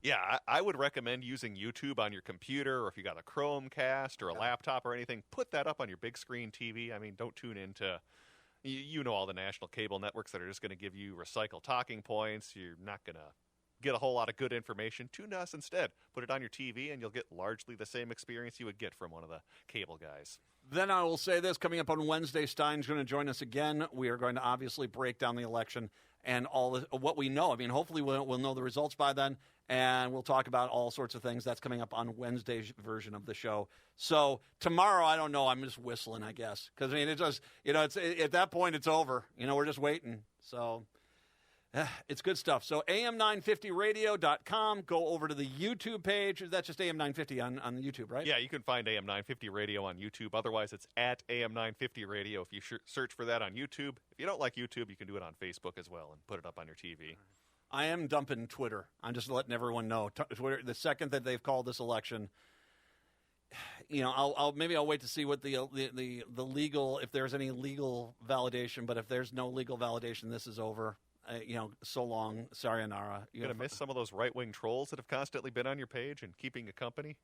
Yeah, I would recommend using YouTube on your computer, or if you got a Chromecast or a laptop or anything, put that up on your big screen TV. I mean, don't tune into, you know, all the national cable networks that are just going to give you recycled talking points. You're not going to get a whole lot of good information. Tune us instead. Put it on your TV, and you'll get largely the same experience you would get from one of the cable guys. Then I will say this, coming up on Wednesday, Stein's going to join us again. We are going to obviously break down the election and all what we know. I mean, hopefully we'll know the results by then, and we'll talk about all sorts of things. That's coming up on Wednesday's version of the show. So tomorrow, I don't know. I'm just whistling, I guess. Because, I mean, it's just, at that point, it's over. We're just waiting. So it's good stuff. So AM950radio.com. Go over to the YouTube page. That's just AM950 on YouTube, right? Yeah, you can find AM950 Radio on YouTube. Otherwise, it's at AM950 Radio if you search for that on YouTube. If you don't like YouTube, you can do it on Facebook as well and put it up on your TV. I am dumping Twitter. I'm just letting everyone know. Twitter, the second that they've called this election, I'll wait to see what the legal, if there's any legal validation. But if there's no legal validation, this is over. So long, sayonara. You're going to miss some of those right-wing trolls that have constantly been on your page and keeping you company?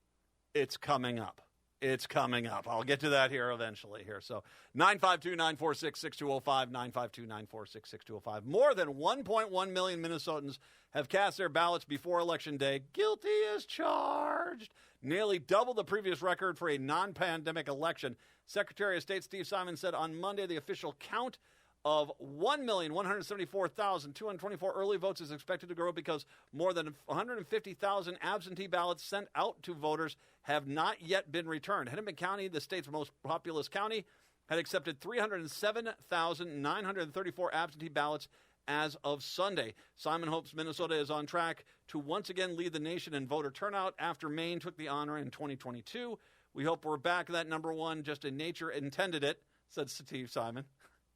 It's coming up. I'll get to that here eventually here. So 952-946-6205, 952-946-6205. More than 1.1 million Minnesotans have cast their ballots before Election Day. Guilty as charged. Nearly double the previous record for a non-pandemic election. Secretary of State Steve Simon said on Monday the official count of 1,174,224 early votes is expected to grow because more than 150,000 absentee ballots sent out to voters have not yet been returned. Hennepin County, the state's most populous county, had accepted 307,934 absentee ballots as of Sunday. Simon hopes Minnesota is on track to once again lead the nation in voter turnout after Maine took the honor in 2022. We hope we're back. That number one, just in nature intended it, said Steve Simon.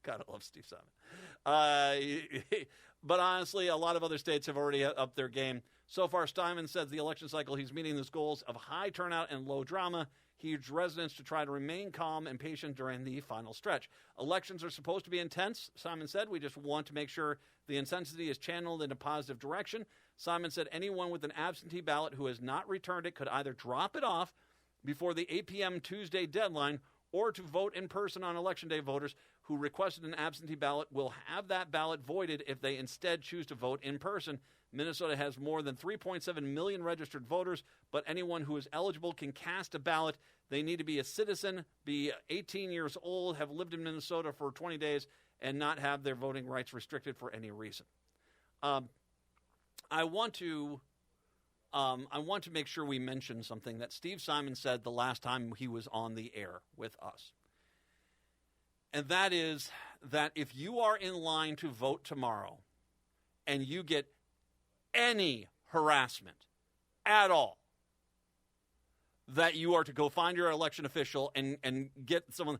God, I love Steve Simon. But honestly, a lot of other states have already upped their game. So far, Simon says the election cycle, he's meeting his goals of high turnout and low drama. He urged residents to try to remain calm and patient during the final stretch. Elections are supposed to be intense, Simon said. We just want to make sure the intensity is channeled in a positive direction. Simon said anyone with an absentee ballot who has not returned it could either drop it off before the 8 p.m. Tuesday deadline or to vote in person on Election Day. Voters who requested an absentee ballot will have that ballot voided if they instead choose to vote in person. Minnesota has more than 3.7 million registered voters, but anyone who is eligible can cast a ballot. They need to be a citizen, be 18 years old, have lived in Minnesota for 20 days, and not have their voting rights restricted for any reason. I want to I want to make sure we mention something that Steve Simon said the last time he was on the air with us. And that is that if you are in line to vote tomorrow and you get any harassment at all, that you are to go find your election official and get someone.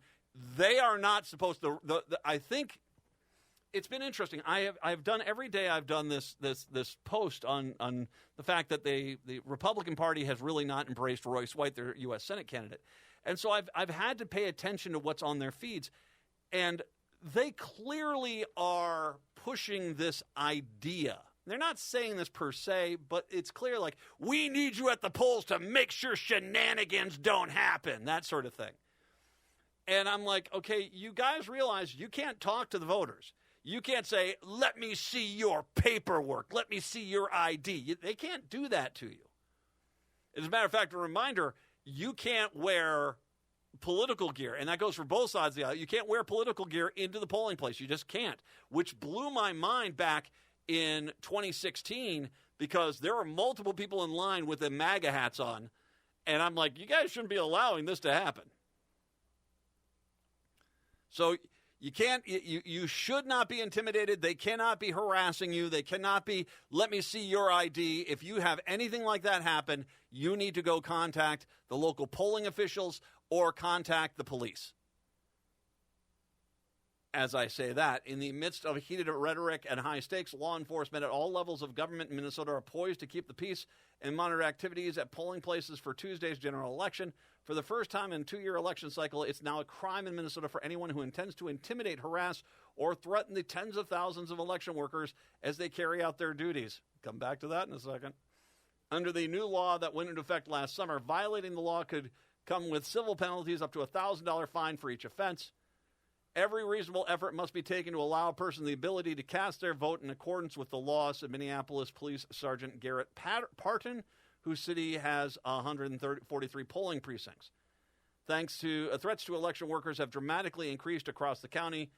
They are not supposed to. I think it's been interesting. I've done every day. I've done this post on the fact that the Republican Party has really not embraced Royce White, their U.S. Senate candidate, and so I've had to pay attention to what's on their feeds, and they clearly are pushing this idea. They're not saying this per se, but it's clear, like, we need you at the polls to make sure shenanigans don't happen, that sort of thing. And I'm like, okay, you guys realize you can't talk to the voters. You can't say, let me see your paperwork, let me see your ID. They can't do that to you. As a matter of fact, a reminder, you can't wear political gear, and that goes for both sides of the aisle. You can't wear political gear into the polling place. You just can't, which blew my mind back in 2016, because there were multiple people in line with the Maga hats on, and I'm like, you guys shouldn't be allowing this to happen. So you can't, you should not be intimidated. They cannot be harassing you. They cannot be, let me see your ID. If you have anything like that happen, you need to go contact the local polling officials or contact the police. As I say that, in the midst of heated rhetoric and high stakes, law enforcement at all levels of government in Minnesota are poised to keep the peace and monitor activities at polling places for Tuesday's general election. For the first time in a 2-year election cycle, it's now a crime in Minnesota for anyone who intends to intimidate, harass, or threaten the tens of thousands of election workers as they carry out their duties. Come back to that in a second. Under the new law that went into effect last summer, violating the law could come with civil penalties up to a $1,000 fine for each offense. Every reasonable effort must be taken to allow a person the ability to cast their vote in accordance with the law, said Minneapolis Police Sergeant Garrett Parton, whose city has 143 polling precincts. Thanks to threats to election workers have dramatically increased across the country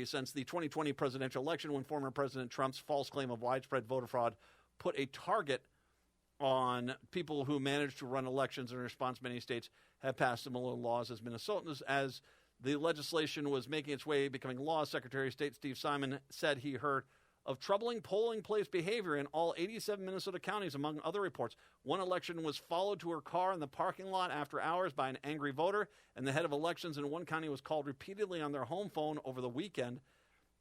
since the 2020 presidential election, when former President Trump's false claim of widespread voter fraud put a target on people who managed to run elections. In response, many states have passed similar laws as Minnesotans. As the legislation was making its way, becoming law, Secretary of State Steve Simon said he heard of troubling polling place behavior in all 87 Minnesota counties, among other reports. One election was followed to her car in the parking lot after hours by an angry voter, and the head of elections in one county was called repeatedly on their home phone over the weekend.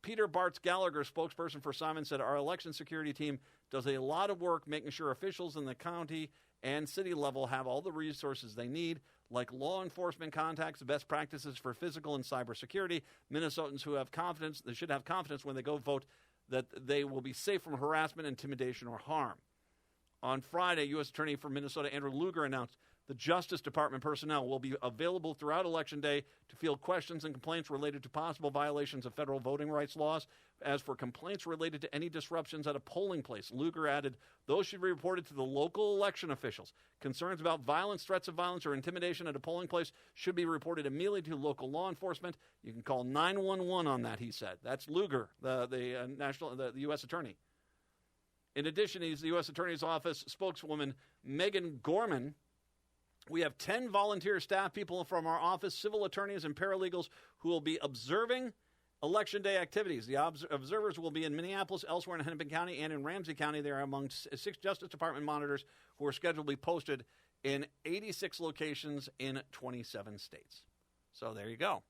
Peter Bartz Gallagher, spokesperson for Simon, said our election security team does a lot of work making sure officials in the county and city level have all the resources they need, like law enforcement contacts, best practices for physical and cyber security. Minnesotans who have confidence, they should have confidence when they go vote that they will be safe from harassment, intimidation, or harm. On Friday, U.S. Attorney for Minnesota Andrew Lugar announced the Justice Department personnel will be available throughout Election Day to field questions and complaints related to possible violations of federal voting rights laws. As for complaints related to any disruptions at a polling place, Lugar added, those should be reported to the local election officials. Concerns about violence, threats of violence, or intimidation at a polling place should be reported immediately to local law enforcement. You can call 911 on that, he said. That's Lugar, the U.S. Attorney. In addition, he's the U.S. Attorney's Office spokeswoman Megan Gorman. We have 10 volunteer staff people from our office, civil attorneys and paralegals who will be observing Election Day activities. The observers will be in Minneapolis, elsewhere in Hennepin County, and in Ramsey County. They are among 6 Justice Department monitors who are scheduled to be posted in 86 locations in 27 states. So there you go.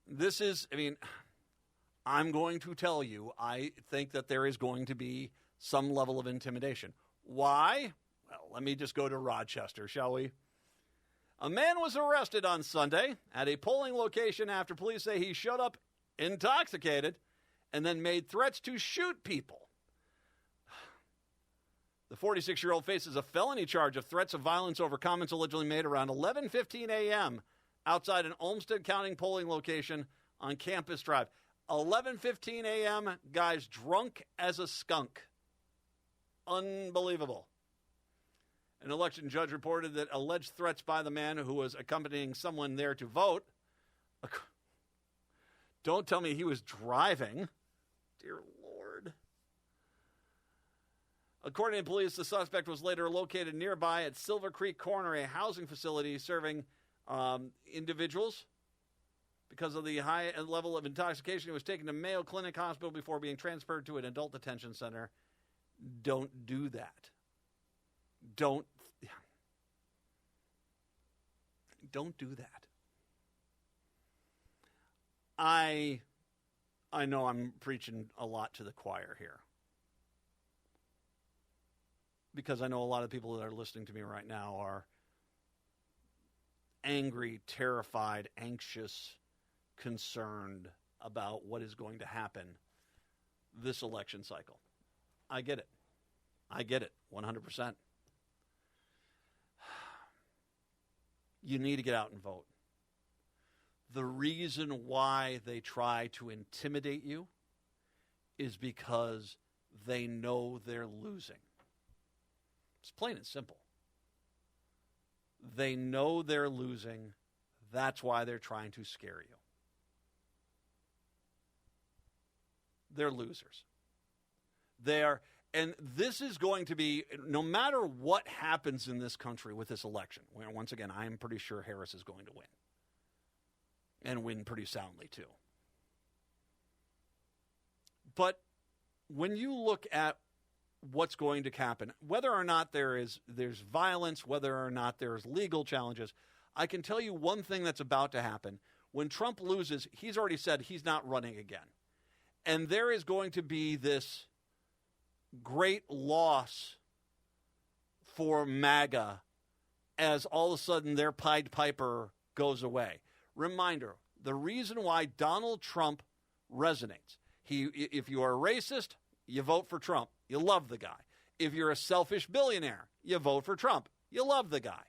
This is, I'm going to tell you, I think that there is going to be some level of intimidation. Why? Well, let me just go to Rochester, shall we? A man was arrested on Sunday at a polling location after police say he showed up intoxicated and then made threats to shoot people. The 46-year-old faces a felony charge of threats of violence over comments allegedly made around 11:15 a.m. outside an Olmsted County polling location on Campus Drive. 11:15 a.m., guy's drunk as a skunk. Unbelievable. An election judge reported that alleged threats by the man who was accompanying someone there to vote. Don't tell me he was driving. Dear Lord. According to police, the suspect was later located nearby at Silver Creek Corner, a housing facility serving individuals. Because of the high level of intoxication, he was taken to Mayo Clinic Hospital before being transferred to an adult detention center. Don't do that. Don't do that. I know I'm preaching a lot to the choir here, because I know a lot of people that are listening to me right now are angry, terrified, anxious, concerned about what is going to happen this election cycle. I get it. 100%. You need to get out and vote. The reason why they try to intimidate you is because they know they're losing. It's plain and simple. They know they're losing. That's why they're trying to scare you. They're losers. And this is going to be, no matter what happens in this country with this election, where once again, I am pretty sure Harris is going to win. And win pretty soundly, too. But when you look at what's going to happen, whether or not there's violence, whether or not there's legal challenges, I can tell you one thing that's about to happen. When Trump loses, he's already said he's not running again. And there is going to be this great loss for Maga as all of a sudden their Pied Piper goes away. Reminder, the reason why Donald Trump resonates. If you are a racist, you vote for Trump. You love the guy. If you're a selfish billionaire, you vote for Trump. You love the guy.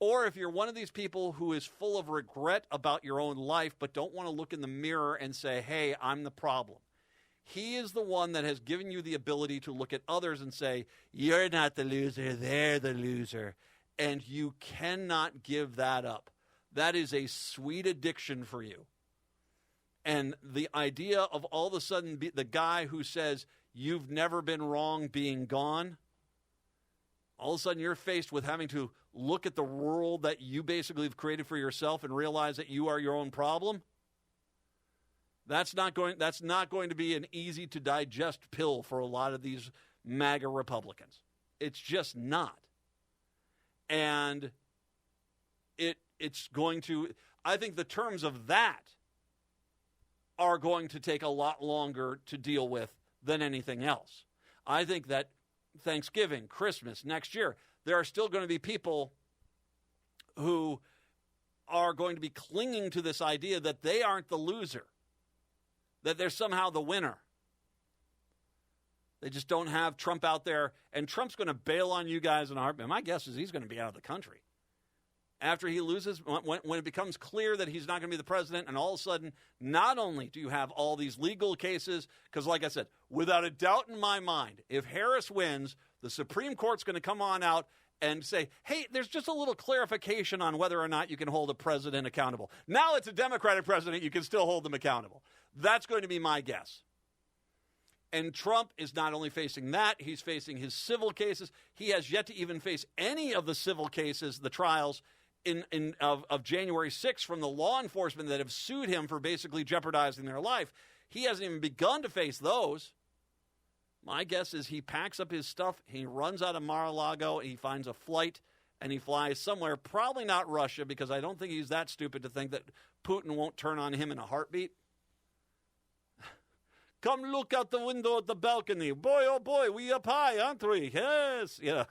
Or if you're one of these people who is full of regret about your own life but don't want to look in the mirror and say, hey, I'm the problem. He is the one that has given you the ability to look at others and say, you're not the loser, they're the loser. And you cannot give that up. That is a sweet addiction for you. And the idea of all of a sudden the guy who says, you've never been wrong being gone, all of a sudden you're faced with having to look at the world that you basically have created for yourself and realize that you are your own problem. That's not going to be an easy to digest pill for a lot of these MAGA Republicans. It's just not. And it's going to, I think the terms of that are going to take a lot longer to deal with than anything else. I think that Thanksgiving, Christmas, next year, there are still going to be people who are going to be clinging to this idea that they aren't the loser, that they're somehow the winner. They just don't have Trump out there, and Trump's going to bail on you guys in a heartbeat. My guess is he's going to be out of the country. After he loses, when it becomes clear that he's not going to be the president, and all of a sudden, not only do you have all these legal cases, because like I said, without a doubt in my mind, if Harris wins, the Supreme Court's going to come on out and say, hey, there's just a little clarification on whether or not you can hold a president accountable. Now it's a Democratic president, you can still hold them accountable. That's going to be my guess. And Trump is not only facing that, he's facing his civil cases. He has yet to even face any of the civil cases, the trials, of January 6th from the law enforcement that have sued him for basically jeopardizing their life. He hasn't even begun to face those. My guess is he packs up his stuff, he runs out of Mar-a-Lago, and he finds a flight, and he flies somewhere, probably not Russia, because I don't think he's that stupid to think that Putin won't turn on him in a heartbeat. Come look out the window at the balcony. Boy, oh boy, we up high, aren't we? Yes. Yeah.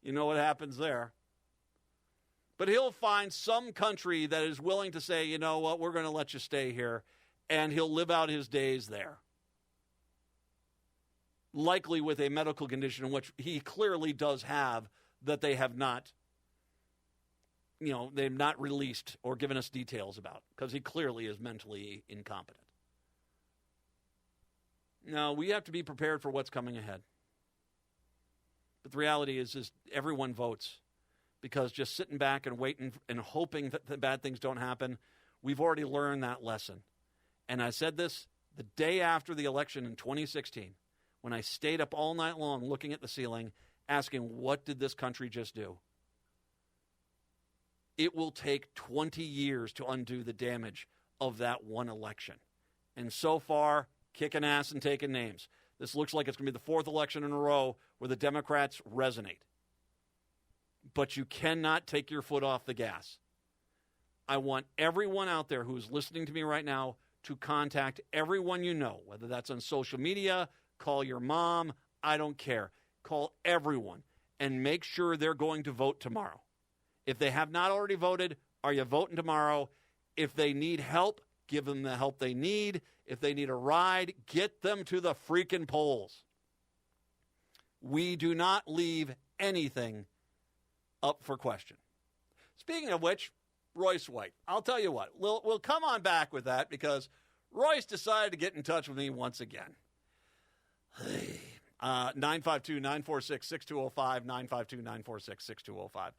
You know what happens there. But he'll find some country that is willing to say, you know what, we're going to let you stay here, and he'll live out his days there. Likely with a medical condition, which he clearly does have, that they have not, they've not released or given us details about, because he clearly is mentally incompetent. No, we have to be prepared for what's coming ahead. But the reality is everyone votes. Because just sitting back and waiting and hoping that the bad things don't happen, we've already learned that lesson. And I said this the day after the election in 2016, when I stayed up all night long looking at the ceiling, asking, what did this country just do? It will take 20 years to undo the damage of that one election. And so far, kicking ass and taking names. This looks like it's going to be the fourth election in a row where the Democrats resonate. But you cannot take your foot off the gas. I want everyone out there who's listening to me right now to contact everyone you know, whether that's on social media, call your mom, I don't care. Call everyone and make sure they're going to vote tomorrow. If they have not already voted, are you voting tomorrow? If they need help, give them the help they need. If they need a ride, get them to the freaking polls. We do not leave anything up for question. Speaking of which, Royce White. I'll tell you what, we'll come on back with that because Royce decided to get in touch with me once again. 952-946-6205, 952-946-6205.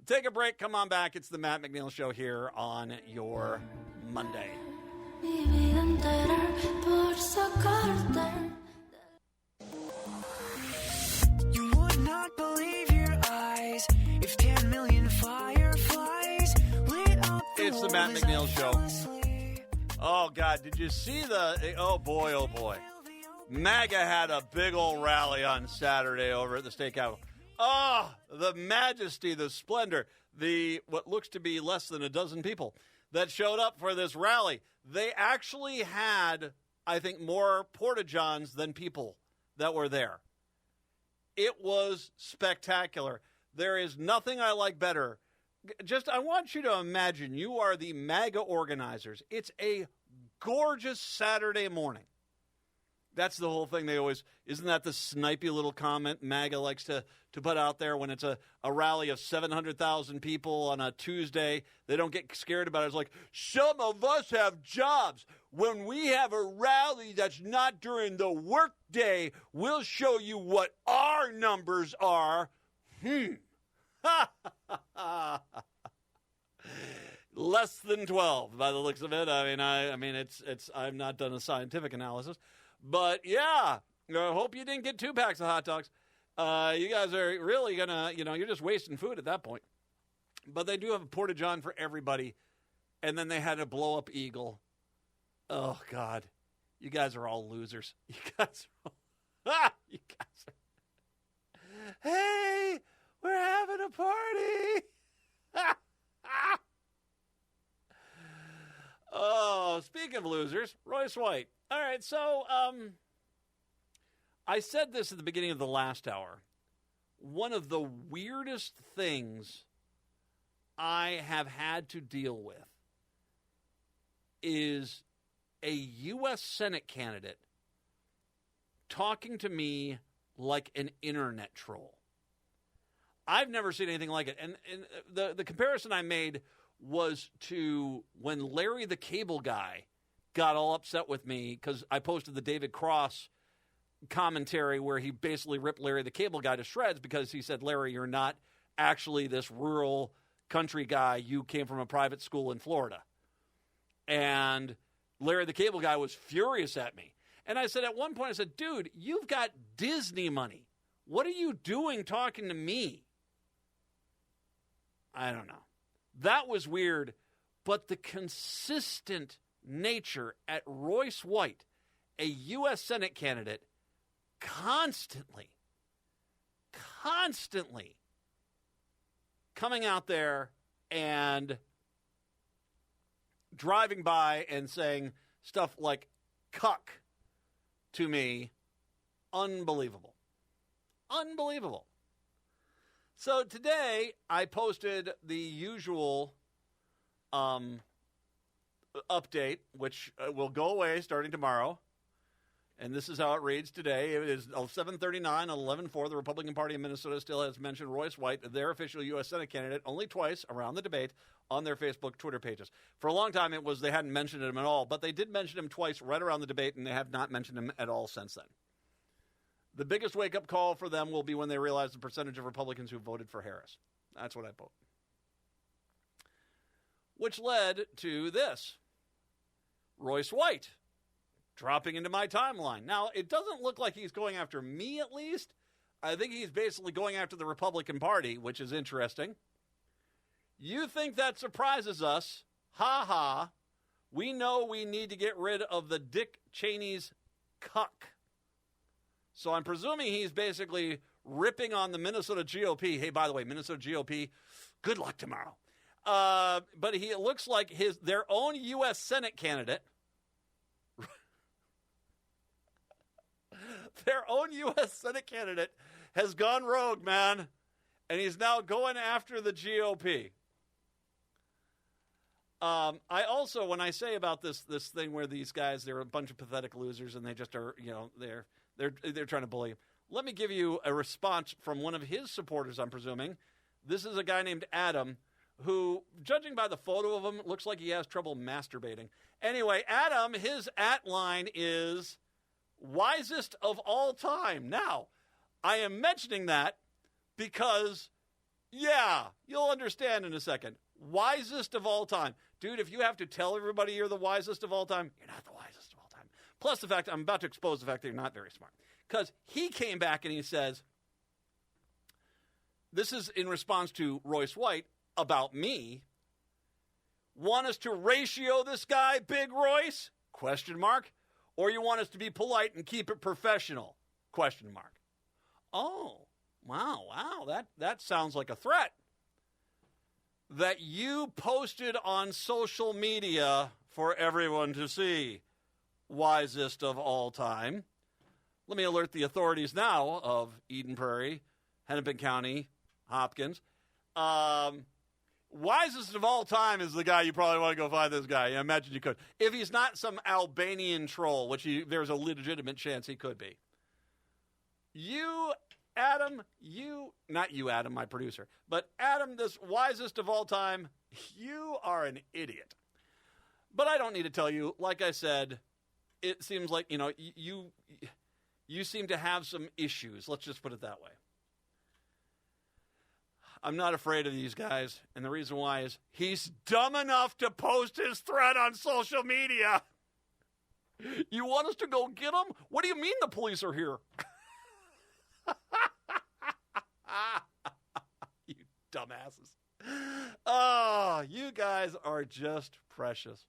Take a break, come on back. It's the Matt McNeil Show here on your Monday. You would not believe your eyes if 10 million fireflies lit up the It's the Matt McNeil Show. Oh, God, did you see oh, boy. Maga had a big old rally on Saturday over at the state capitol. Oh, the majesty, the splendor, what looks to be less than a dozen people that showed up for this rally. They actually had, I think, more porta-johns than people that were there. It was spectacular. There is nothing I like better. I want you to imagine you are the MAGA organizers. It's a gorgeous Saturday morning. That's the whole thing. Isn't that the snipey little comment MAGA likes to put out there when it's a rally of 700,000 people on a Tuesday? They don't get scared about it. It's like, some of us have jobs. When we have a rally that's not during the workday, we'll show you what our numbers are. Less than 12 by the looks of it. I mean, it's. I've not done a scientific analysis. But, yeah, I hope you didn't get 2 packs of hot dogs. You guys are really going to, you're just wasting food at that point. But they do have a porta-john for everybody. And then they had a blow-up eagle. Oh, God. You guys are all losers. You guys are Hey, we're having a party. Oh, speaking of losers, Royce White. All right, so I said this at the beginning of the last hour. One of the weirdest things I have had to deal with is a U.S. Senate candidate talking to me like an internet troll. I've never seen anything like it. And the comparison I made was to when Larry the Cable Guy got all upset with me because I posted the David Cross commentary where he basically ripped Larry the Cable Guy to shreds because he said, Larry, you're not actually this rural country guy. You came from a private school in Florida. And Larry the Cable Guy was furious at me. And I said at one point, I said, dude, you've got Disney money. What are you doing talking to me? I don't know. That was weird. But the consistent nature at Royce White, a U.S. Senate candidate, constantly coming out there and driving by and saying stuff like cuck to me, unbelievable. So today I posted the usual update, which will go away starting tomorrow. And this is how it reads today. It is 7:39 on 11/4. The Republican Party in Minnesota still has mentioned Royce White, their official U.S. Senate candidate, only twice around the debate on their Facebook, Twitter pages. For a long time, it was they hadn't mentioned him at all, but they did mention him twice right around the debate, and they have not mentioned him at all since then. The biggest wake-up call for them will be when they realize the percentage of Republicans who voted for Harris. That's what I vote. Which led to this. Royce White dropping into my timeline. Now, it doesn't look like he's going after me, at least. I think he's basically going after the Republican Party, which is interesting. You think that surprises us? Ha ha. We know we need to get rid of the Dick Cheney's cuck. So I'm presuming he's basically ripping on the Minnesota GOP. Hey, by the way, Minnesota GOP, good luck tomorrow. But it looks like their own U.S. Senate candidate, has gone rogue, man. And he's now going after the GOP. I also, when I say about this thing where these guys, they're a bunch of pathetic losers and they just are, they're trying to bully him. Let me give you a response from one of his supporters, I'm presuming. This is a guy named Adam, who, judging by the photo of him, looks like he has trouble masturbating. Anyway, Adam, his @line is wisest of all time. Now, I am mentioning that because, yeah, you'll understand in a second. Wisest of all time. Dude, if you have to tell everybody you're the wisest of all time, you're not the wisest of all time. Plus the fact, I'm about to expose the fact that you're not very smart. Because he came back and he says, this is in response to Royce White about me. Want us to ratio this guy, Big Royce? Question mark. Or you want us to be polite and keep it professional? Question mark. Oh, wow. That sounds like a threat that you posted on social media for everyone to see. Wisest of all time. Let me alert the authorities now of Eden Prairie, Hennepin County, Hopkins. Wisest of all time is the guy you probably want to go find this guy. I imagine you could. If he's not some Albanian troll, which there's a legitimate chance he could be. You, Adam, not you, Adam, my producer, but Adam, this wisest of all time, you are an idiot. But I don't need to tell you, like I said, it seems like, you seem to have some issues. Let's just put it that way. I'm not afraid of these guys, and the reason why is he's dumb enough to post his threat on social media. You want us to go get him? What do you mean the police are here? You dumbasses. Oh, you guys are just precious.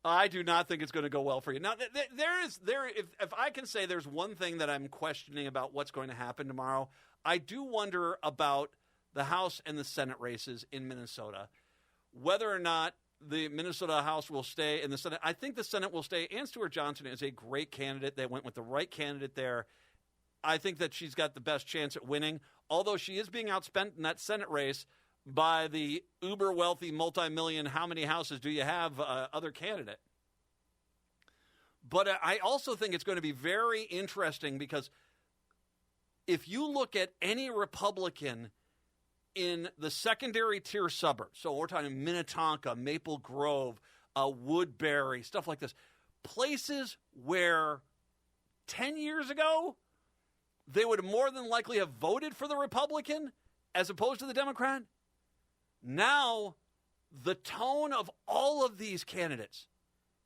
I do not think it's going to go well for you. Now, if I can say there's one thing that I'm questioning about what's going to happen tomorrow, I do wonder about the House and the Senate races in Minnesota, whether or not the Minnesota House will stay in the Senate. I think the Senate will stay. Ann Stewart Johnson is a great candidate. They went with the right candidate there. I think that she's got the best chance at winning, although she is being outspent in that Senate race by the uber-wealthy, multi-million, how many houses do you have, other candidate. But I also think it's going to be very interesting because if you look at any Republican in the secondary tier suburbs, so we're talking Minnetonka, Maple Grove, Woodbury, stuff like this, places where 10 years ago they would more than likely have voted for the Republican as opposed to the Democrat. Now, the tone of all of these candidates,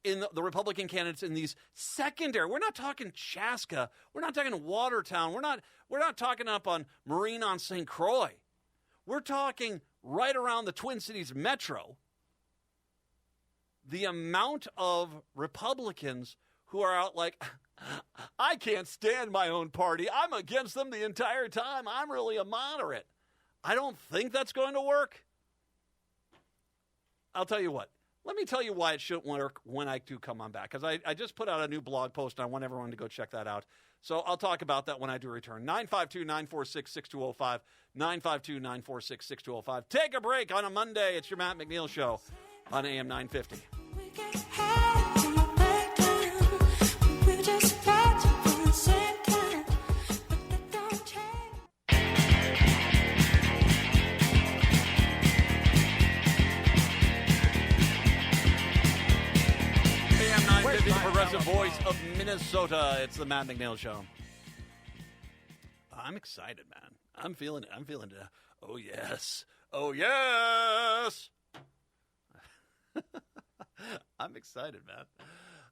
in the Republican candidates in these secondary, we're not talking Chaska, we're not talking Watertown, we're not talking up on Marine on St. Croix. We're talking right around the Twin Cities metro. The amount of Republicans who are out like, I can't stand my own party. I'm against them the entire time. I'm really a moderate. I don't think that's going to work. I'll tell you what. Let me tell you why it shouldn't work when I do come on back. Because I just put out a new blog post, and I want everyone to go check that out. So I'll talk about that when I do return. 952-946-6205. 952-946-6205. Take a break on a Monday. It's your Matt McNeil Show on AM950. We get high and we're back down. We're just about to be the same time, but that don't change. AM950, the progressive voice of Minnesota. It's the Matt McNeil Show. I'm excited, man. I'm feeling it. Oh, yes. Oh, yes. I'm excited, man.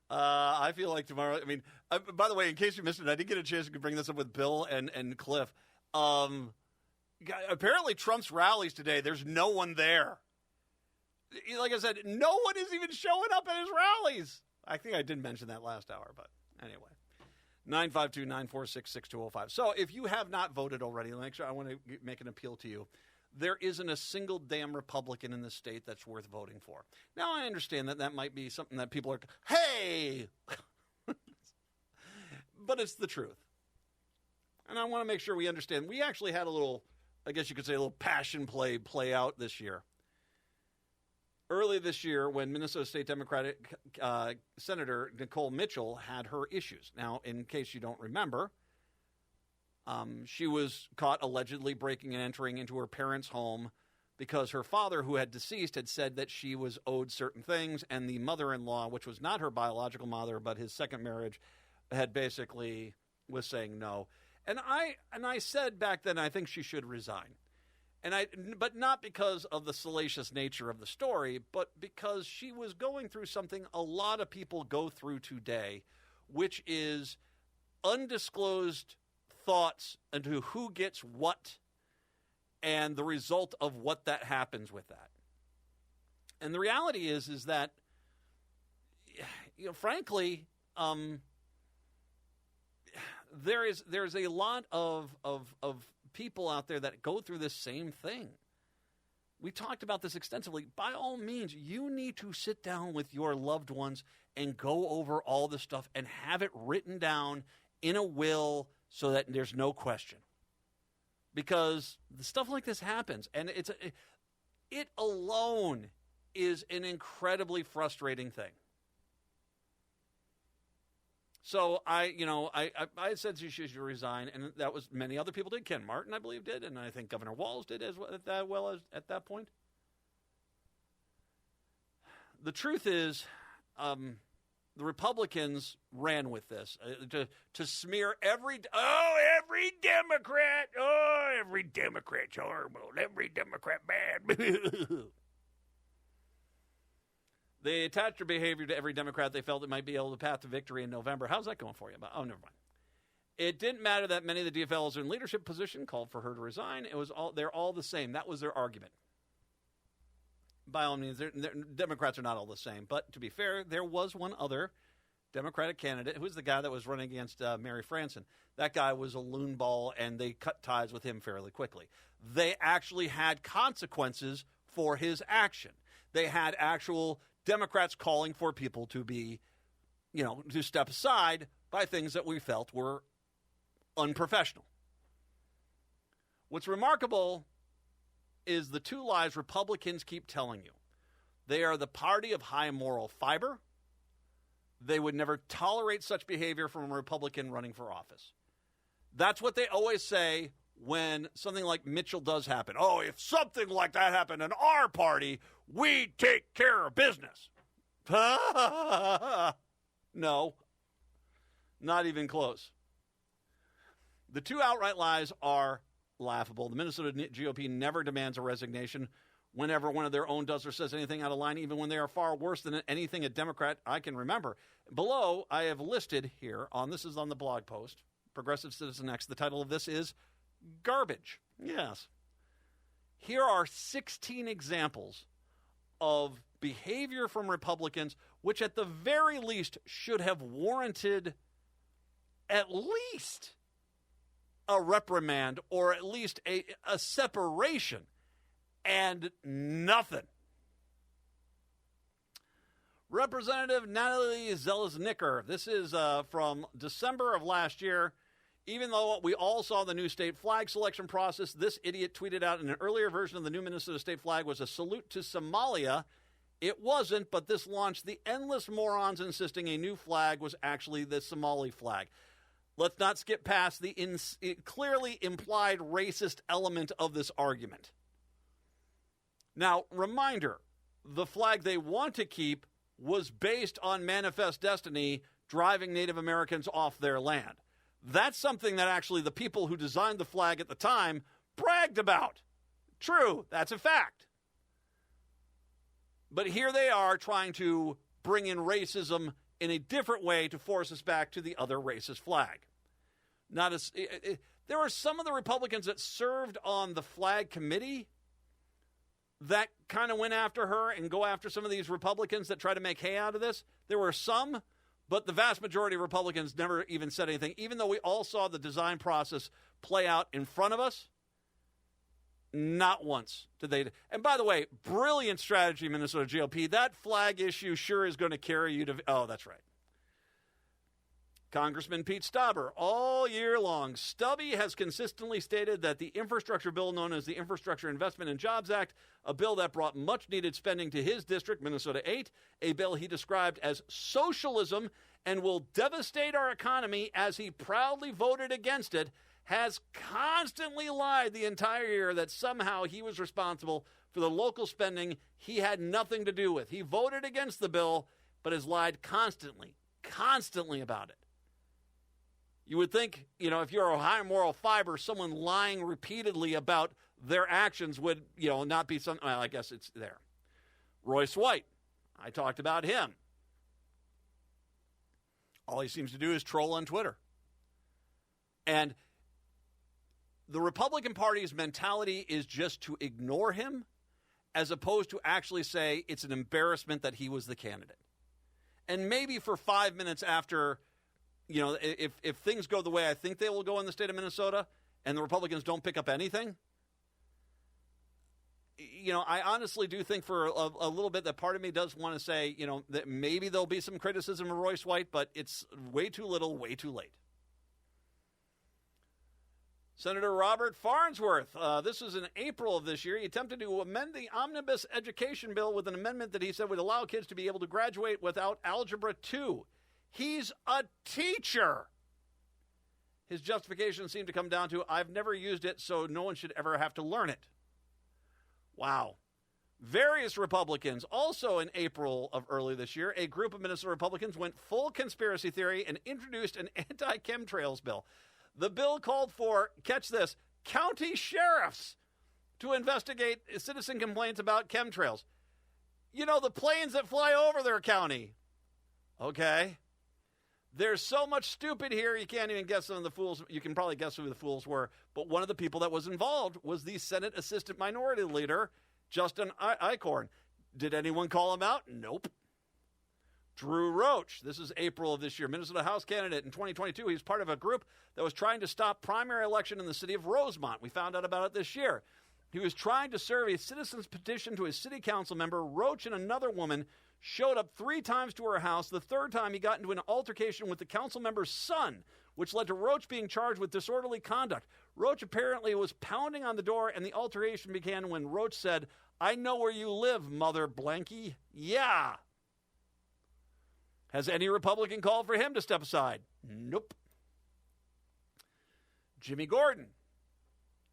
I feel like tomorrow. I mean, by the way, in case you missed it, I did get a chance to bring this up with Bill and Cliff. Apparently, Trump's rallies today, there's no one there. Like I said, no one is even showing up at his rallies. I think I did mention that last hour, but anyway. 952-946-6205. So if you have not voted already, I want to make an appeal to you. There isn't a single damn Republican in this state that's worth voting for. Now, I understand that might be something that people are, hey! But it's the truth. And I want to make sure we understand. We actually had a little, I guess you could say, a little passion play out this year. Early this year, when Minnesota State Democratic Senator Nicole Mitchell had her issues. Now, in case you don't remember, she was caught allegedly breaking and entering into her parents' home because her father, who had deceased, had said that she was owed certain things, and the mother-in-law, which was not her biological mother, but his second marriage, had basically was saying no. And I said back then I think she should resign. But not because of the salacious nature of the story, but because she was going through something a lot of people go through today, which is undisclosed thoughts into who gets what and the result of what that happens with that. And the reality is that, frankly, there's a lot of people out there that go through this same thing. We talked about this extensively. By all means, you need to sit down with your loved ones and go over all this stuff and have it written down in a will so that there's no question. Because the stuff like this happens, and it alone is an incredibly frustrating thing. So I said she should resign, and that was many other people did. Ken Martin, I believe, did, and I think Governor Walz did as well as at that point. The truth is, the Republicans ran with this to smear every Democrat. Oh, every Democrat's horrible. Every Democrat bad. They attached their behavior to every Democrat they felt it might be able to path to victory in November. How's that going for you? Oh, never mind. It didn't matter that many of the DFLs in leadership position called for her to resign. They're all the same. That was their argument. By all means, Democrats are not all the same. But to be fair, there was one other Democratic candidate who was the guy that was running against Mary Franson. That guy was a loon ball, and they cut ties with him fairly quickly. They actually had consequences for his action. They had actual Democrats calling for people to be, to step aside by things that we felt were unprofessional. What's remarkable is the two lies Republicans keep telling you. They are the party of high moral fiber. They would never tolerate such behavior from a Republican running for office. That's what they always say when something like Mitchell does happen. Oh, if something like that happened in our party, we take care of business. No, not even close. The two outright lies are laughable. The Minnesota GOP never demands a resignation whenever one of their own does or says anything out of line, even when they are far worse than anything a Democrat I can remember. Below, I have listed here, this is on the blog post, Progressive Citizen X. The title of this is Garbage. Yes. Here are 16 examples of behavior from Republicans, which at the very least should have warranted at least a reprimand or at least a separation, and nothing. Representative Natalie Zelznicker, this is from December of last year. Even though we all saw the new state flag selection process, this idiot tweeted out in an earlier version of the new Minnesota state flag was a salute to Somalia. It wasn't, but this launched the endless morons insisting a new flag was actually the Somali flag. Let's not skip past the clearly implied racist element of this argument. Now, reminder, the flag they want to keep was based on Manifest Destiny driving Native Americans off their land. That's something that actually the people who designed the flag at the time bragged about. True, that's a fact. But here they are trying to bring in racism in a different way to force us back to the other racist flag. Not as there were some of the Republicans that served on the flag committee that kind of went after her and go after some of these Republicans that try to make hay out of this. There were some, but the vast majority of Republicans never even said anything, even though we all saw the design process play out in front of us. Not once did they. And by the way, brilliant strategy, Minnesota GOP. That flag issue sure is going to carry you to. Oh, that's right. Congressman Pete Stauber, all year long, Stubby has consistently stated that the infrastructure bill known as the Infrastructure Investment and Jobs Act, a bill that brought much-needed spending to his district, Minnesota 8, a bill he described as socialism and will devastate our economy as he proudly voted against it, has constantly lied the entire year that somehow he was responsible for the local spending he had nothing to do with. He voted against the bill, but has lied constantly about it. You would think, if you're a high moral fiber, someone lying repeatedly about their actions would, not be something. Well, I guess it's there. Royce White, I talked about him. All he seems to do is troll on Twitter. And the Republican Party's mentality is just to ignore him as opposed to actually say it's an embarrassment that he was the candidate. And maybe for 5 minutes after, if things go the way I think they will go in the state of Minnesota and the Republicans don't pick up anything, I honestly do think for a little bit that part of me does want to say, that maybe there'll be some criticism of Royce White, but it's way too little, way too late. Senator Robert Farnsworth, this was in April of this year. He attempted to amend the omnibus education bill with an amendment that he said would allow kids to be able to graduate without Algebra 2. He's a teacher. His justification seemed to come down to, I've never used it, so no one should ever have to learn it. Wow. Various Republicans, also in April of early this year, a group of Minnesota Republicans went full conspiracy theory and introduced an anti-chemtrails bill. The bill called for, catch this, county sheriffs to investigate citizen complaints about chemtrails. The planes that fly over their county. Okay. There's so much stupid here, you can't even guess some of the fools. You can probably guess who the fools were. But one of the people that was involved was the Senate Assistant Minority Leader, Justin Eichhorn. Did anyone call him out? Nope. Drew Roach, this is April of this year, Minnesota House candidate in 2022. He was part of a group that was trying to stop primary election in the city of Rosemont. We found out about it this year. He was trying to serve a citizen's petition to a city council member. Roach and another woman showed up 3 times to her house. The third time, he got into an altercation with the council member's son, which led to Roach being charged with disorderly conduct. Roach apparently was pounding on the door, and the altercation began when Roach said, "I know where you live, mother blanky." Yeah. Has any Republican called for him to step aside? Nope. Jimmy Gordon.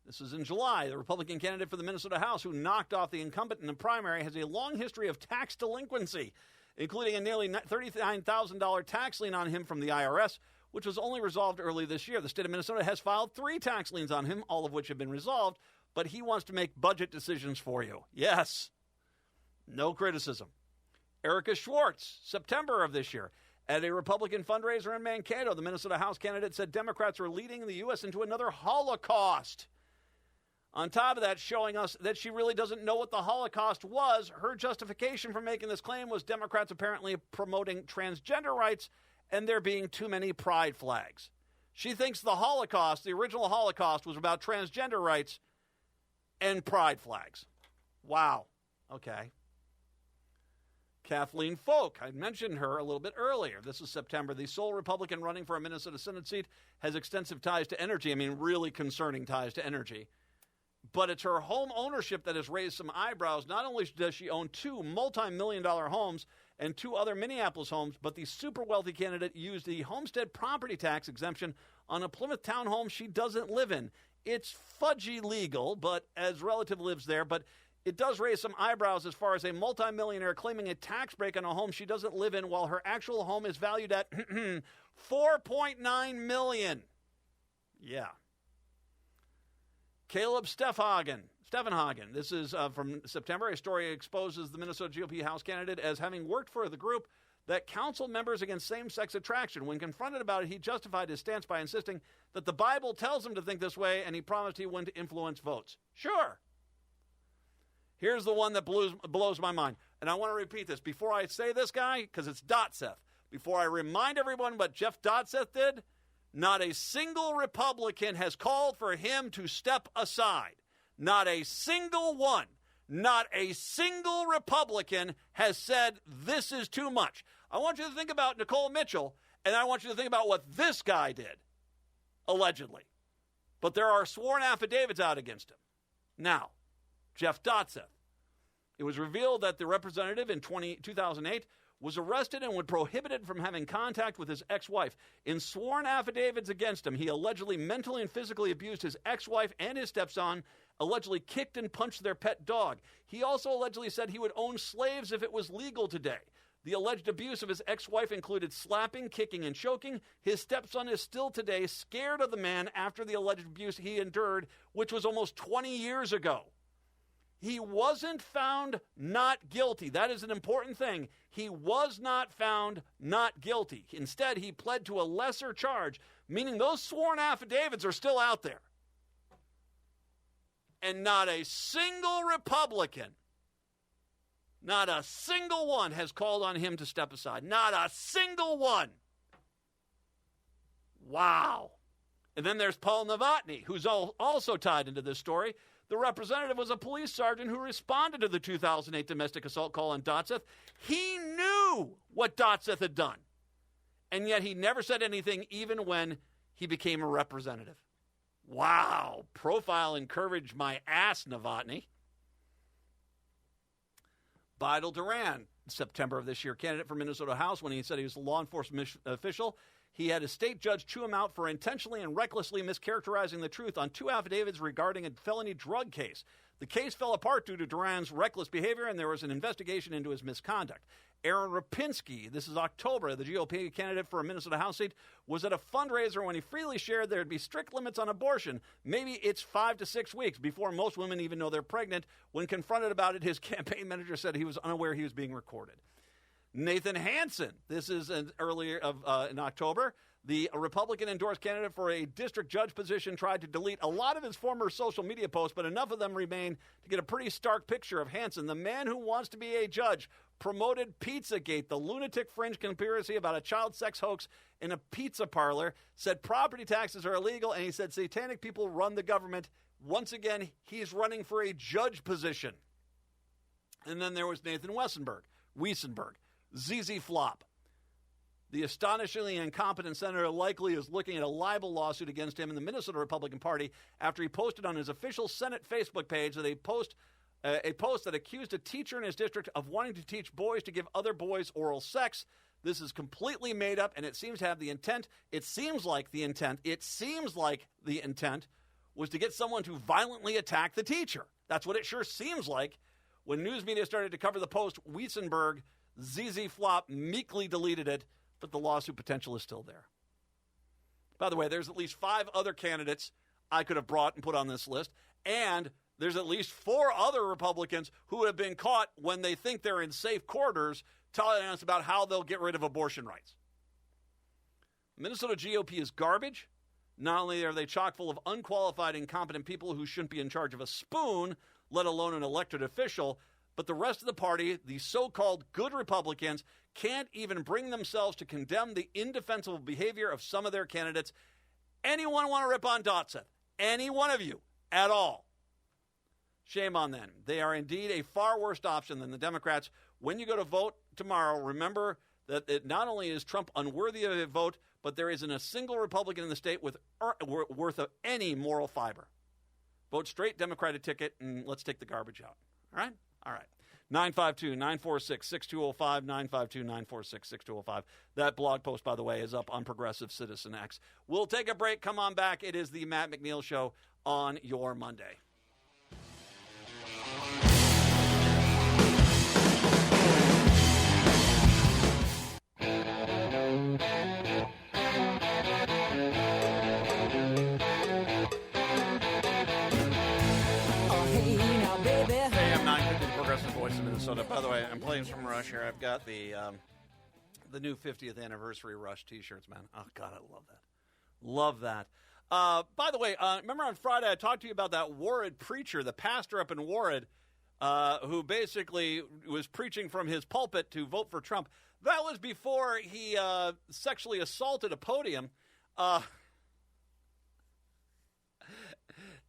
This is in July. The Republican candidate for the Minnesota House who knocked off the incumbent in the primary has a long history of tax delinquency, including a nearly $39,000 tax lien on him from the IRS, which was only resolved early this year. The state of Minnesota has filed 3 tax liens on him, all of which have been resolved, but he wants to make budget decisions for you. Yes. No criticism. Erica Schwartz, September of this year. At a Republican fundraiser in Mankato, the Minnesota House candidate said Democrats are leading the U.S. into another Holocaust. On top of that, showing us that she really doesn't know what the Holocaust was, her justification for making this claim was Democrats apparently promoting transgender rights and there being too many pride flags. She thinks the Holocaust, the original Holocaust, was about transgender rights and pride flags. Wow. Okay. Kathleen Folk, I mentioned her a little bit earlier. This is September. The sole Republican running for a Minnesota Senate seat has extensive ties to energy. I mean, really concerning ties to energy. But it's her home ownership that has raised some eyebrows. Not only does she own 2 multi-million-dollar homes and 2 other Minneapolis homes, but the super wealthy candidate used the homestead property tax exemption on a Plymouth townhome she doesn't live in. It's fudgy legal, but as relative lives there, but it does raise some eyebrows as far as a multimillionaire claiming a tax break on a home she doesn't live in while her actual home is valued at $4.9 million. Yeah. Caleb Steffenhagen. This is from September. A story exposes the Minnesota GOP House candidate as having worked for the group that counseled members against same-sex attraction. When confronted about it, he justified his stance by insisting that the Bible tells him to think this way, and he promised he wouldn't influence votes. Sure. Here's the one that blows my mind. And I want to repeat this. Before I say this guy, because it's Dotseth, before I remind everyone what Jeff Dotseth did, not a single Republican has called for him to step aside. Not a single one. Not a single Republican has said this is too much. I want you to think about Nicole Mitchell, and I want you to think about what this guy did, allegedly. But there are sworn affidavits out against him. Now, Jeff Dotseth. It was revealed that the representative in 2008 was arrested and was prohibited from having contact with his ex-wife. In sworn affidavits against him, he allegedly mentally and physically abused his ex-wife and his stepson, allegedly kicked and punched their pet dog. He also allegedly said he would own slaves if it was legal today. The alleged abuse of his ex-wife included slapping, kicking, and choking. His stepson is still today scared of the man after the alleged abuse he endured, which was almost 20 years ago. He wasn't found not guilty. That is an important thing. He was not found not guilty. Instead, he pled to a lesser charge, meaning those sworn affidavits are still out there. And not a single Republican, not a single one has called on him to step aside. Not a single one. Wow. And then there's Paul Novotny, who's also tied into this story. The representative was a police sergeant who responded to the 2008 domestic assault call on Dotseth. He knew what Dotseth had done. And yet he never said anything even when he became a representative. Wow. Profile encouraged my ass, Novotny. Beidel Duran, September of this year, candidate for Minnesota House, when he said he was a law enforcement official. He had a state judge chew him out for intentionally and recklessly mischaracterizing the truth on 2 affidavits regarding a felony drug case. The case fell apart due to Duran's reckless behavior, and there was an investigation into his misconduct. Aaron Rapinski, this is October, the GOP candidate for a Minnesota House seat, was at a fundraiser when he freely shared there would be strict limits on abortion. Maybe it's 5 to 6 weeks before most women even know they're pregnant. When confronted about it, his campaign manager said he was unaware he was being recorded. Nathan Hansen, this is earlier in October. The Republican-endorsed candidate for a district judge position tried to delete a lot of his former social media posts, but enough of them remain to get a pretty stark picture of Hansen, the man who wants to be a judge, promoted Pizzagate, the lunatic fringe conspiracy about a child sex hoax in a pizza parlor, said property taxes are illegal, and he said satanic people run the government. Once again, he's running for a judge position. And then there was Nathan Wiesenberg. ZZ Flop. The astonishingly incompetent senator likely is looking at a libel lawsuit against him in the Minnesota Republican Party after he posted on his official Senate Facebook page that a post that accused a teacher in his district of wanting to teach boys to give other boys oral sex. This is completely made up, and it seems to have the intent. It seems like the intent was to get someone to violently attack the teacher. That's what it sure seems like. When news media started to cover the post, Wiesenberg, ZZ Flop meekly deleted it, but the lawsuit potential is still there. By the way, there's at least 5 other candidates I could have brought and put on this list, and there's at least 4 other Republicans who have been caught when they think they're in safe quarters telling us about how they'll get rid of abortion rights. Minnesota GOP is garbage. Not only are they chock full of unqualified, incompetent people who shouldn't be in charge of a spoon, let alone an elected official, but the rest of the party, the so-called good Republicans, can't even bring themselves to condemn the indefensible behavior of some of their candidates. Anyone want to rip on Dotseth? Any one of you at all? Shame on them. They are indeed a far worse option than the Democrats. When you go to vote tomorrow, remember that it not only is Trump unworthy of a vote, but there isn't a single Republican in the state worth of any moral fiber. Vote straight Democratic ticket, and let's take the garbage out. All right? All right. 952-946-6205, 952-946-6205. That blog post, by the way, is up on Progressive Citizen X. We'll take a break. Come on back. It is the Matt McNeil Show on your Monday. AM950, the Progressive Voice of Minnesota. By the way, I'm playing from Rush here. I've got the the new 50th anniversary Rush T-shirts, man. Oh, God, I love that. Love that. By the way, remember on Friday I talked to you about that Warrid preacher, the pastor up in Warrid, who basically was preaching from his pulpit to vote for Trump. That was before he sexually assaulted a podium. Do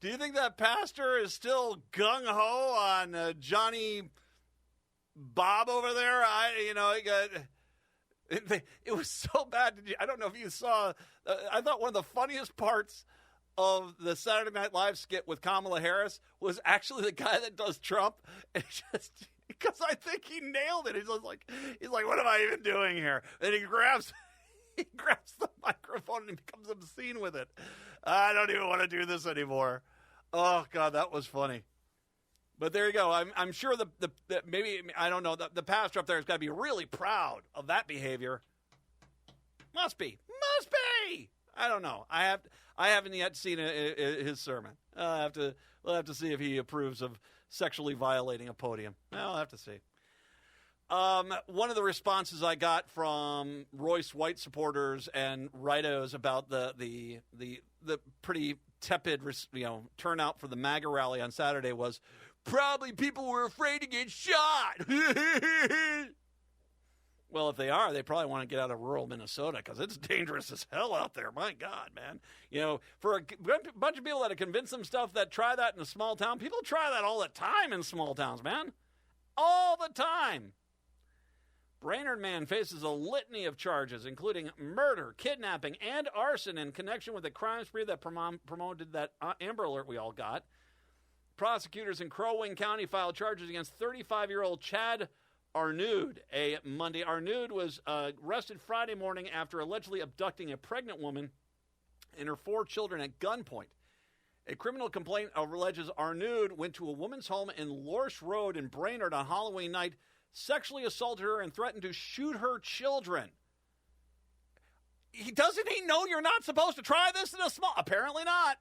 you think that pastor is still gung-ho on Johnny Bob over there? It was so bad. I don't know if you saw. I thought one of the funniest parts of the Saturday Night Live skit with Kamala Harris was actually the guy that does Trump. And just because I think he nailed it. He's like, what am I even doing here? And he grabs the microphone and becomes obscene with it. I don't even want to do this anymore. Oh God, that was funny. But there you go. I'm sure the maybe, I don't know, the pastor up there has got to be really proud of that behavior. Must be. I don't know. I haven't yet seen his sermon. We'll have to see if he approves of sexually violating a podium. I'll have to see. One of the responses I got from Royce White supporters and rightos about the pretty tepid, turnout for the Maga rally on Saturday was probably people were afraid to get shot. Well, if they are, they probably want to get out of rural Minnesota because it's dangerous as hell out there. My God, man. For a bunch of people that have convinced themselves that try that in a small town, people try that all the time in small towns, man. All the time. Brainerd man faces a litany of charges, including murder, kidnapping, and arson in connection with the crime spree that promoted that Amber Alert we all got. Prosecutors in Crow Wing County filed charges against 35-year-old Chad Arnoud. Monday, Arnoud was arrested Friday morning after allegedly abducting a pregnant woman and her 4 children at gunpoint. A criminal complaint alleges Arnoud went to a woman's home in Lorsch Road in Brainerd on Halloween night, sexually assaulted her, and threatened to shoot her children. Doesn't he know you're not supposed to try this in a small... Apparently not.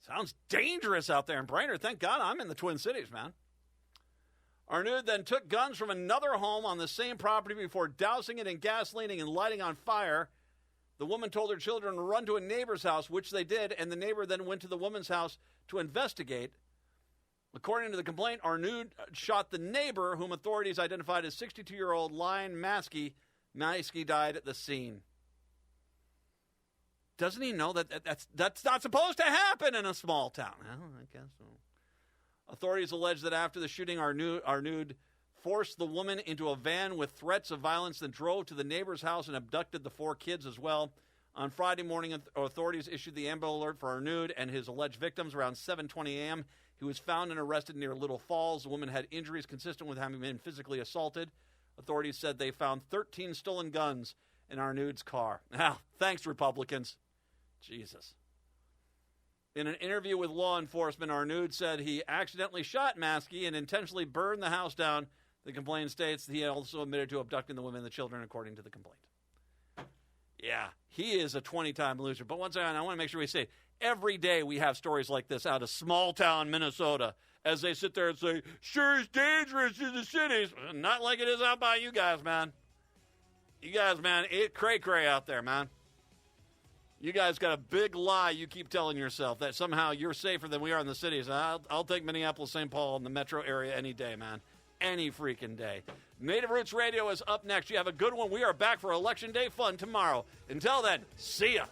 Sounds dangerous out there in Brainerd. Thank God I'm in the Twin Cities, man. Arnoud then took guns from another home on the same property before dousing it in gasoline and lighting on fire. The woman told her children to run to a neighbor's house, which they did, and the neighbor then went to the woman's house to investigate. According to the complaint, Arnoud shot the neighbor, whom authorities identified as 62-year-old Lion Maskey. Maskey died at the scene. Doesn't he know that that's not supposed to happen in a small town? Well, I guess so. Authorities allege that after the shooting, Arnoud forced the woman into a van with threats of violence, then drove to the neighbor's house and abducted the 4 kids as well. On Friday morning, authorities issued the Amber Alert for Arnoud and his alleged victims around 7:20 a.m. He was found and arrested near Little Falls. The woman had injuries consistent with having been physically assaulted. Authorities said they found 13 stolen guns in Arnoud's car. Now, thanks, Republicans. Jesus. In an interview with law enforcement, Arnoud said he accidentally shot Maskey and intentionally burned the house down. The complaint states that he also admitted to abducting the women and the children, according to the complaint. Yeah, he is a 20-time loser. But once again, I want to make sure we say, every day we have stories like this out of small-town Minnesota as they sit there and say, sure it's dangerous in the cities. Not like it is out by you guys, man. You guys, man, it's cray-cray out there, man. You guys got a big lie you keep telling yourself that somehow you're safer than we are in the cities. I'll take Minneapolis, St. Paul, and the metro area any day, man. Any freaking day. Native Roots Radio is up next. You have a good one. We are back for Election Day fun tomorrow. Until then, see ya.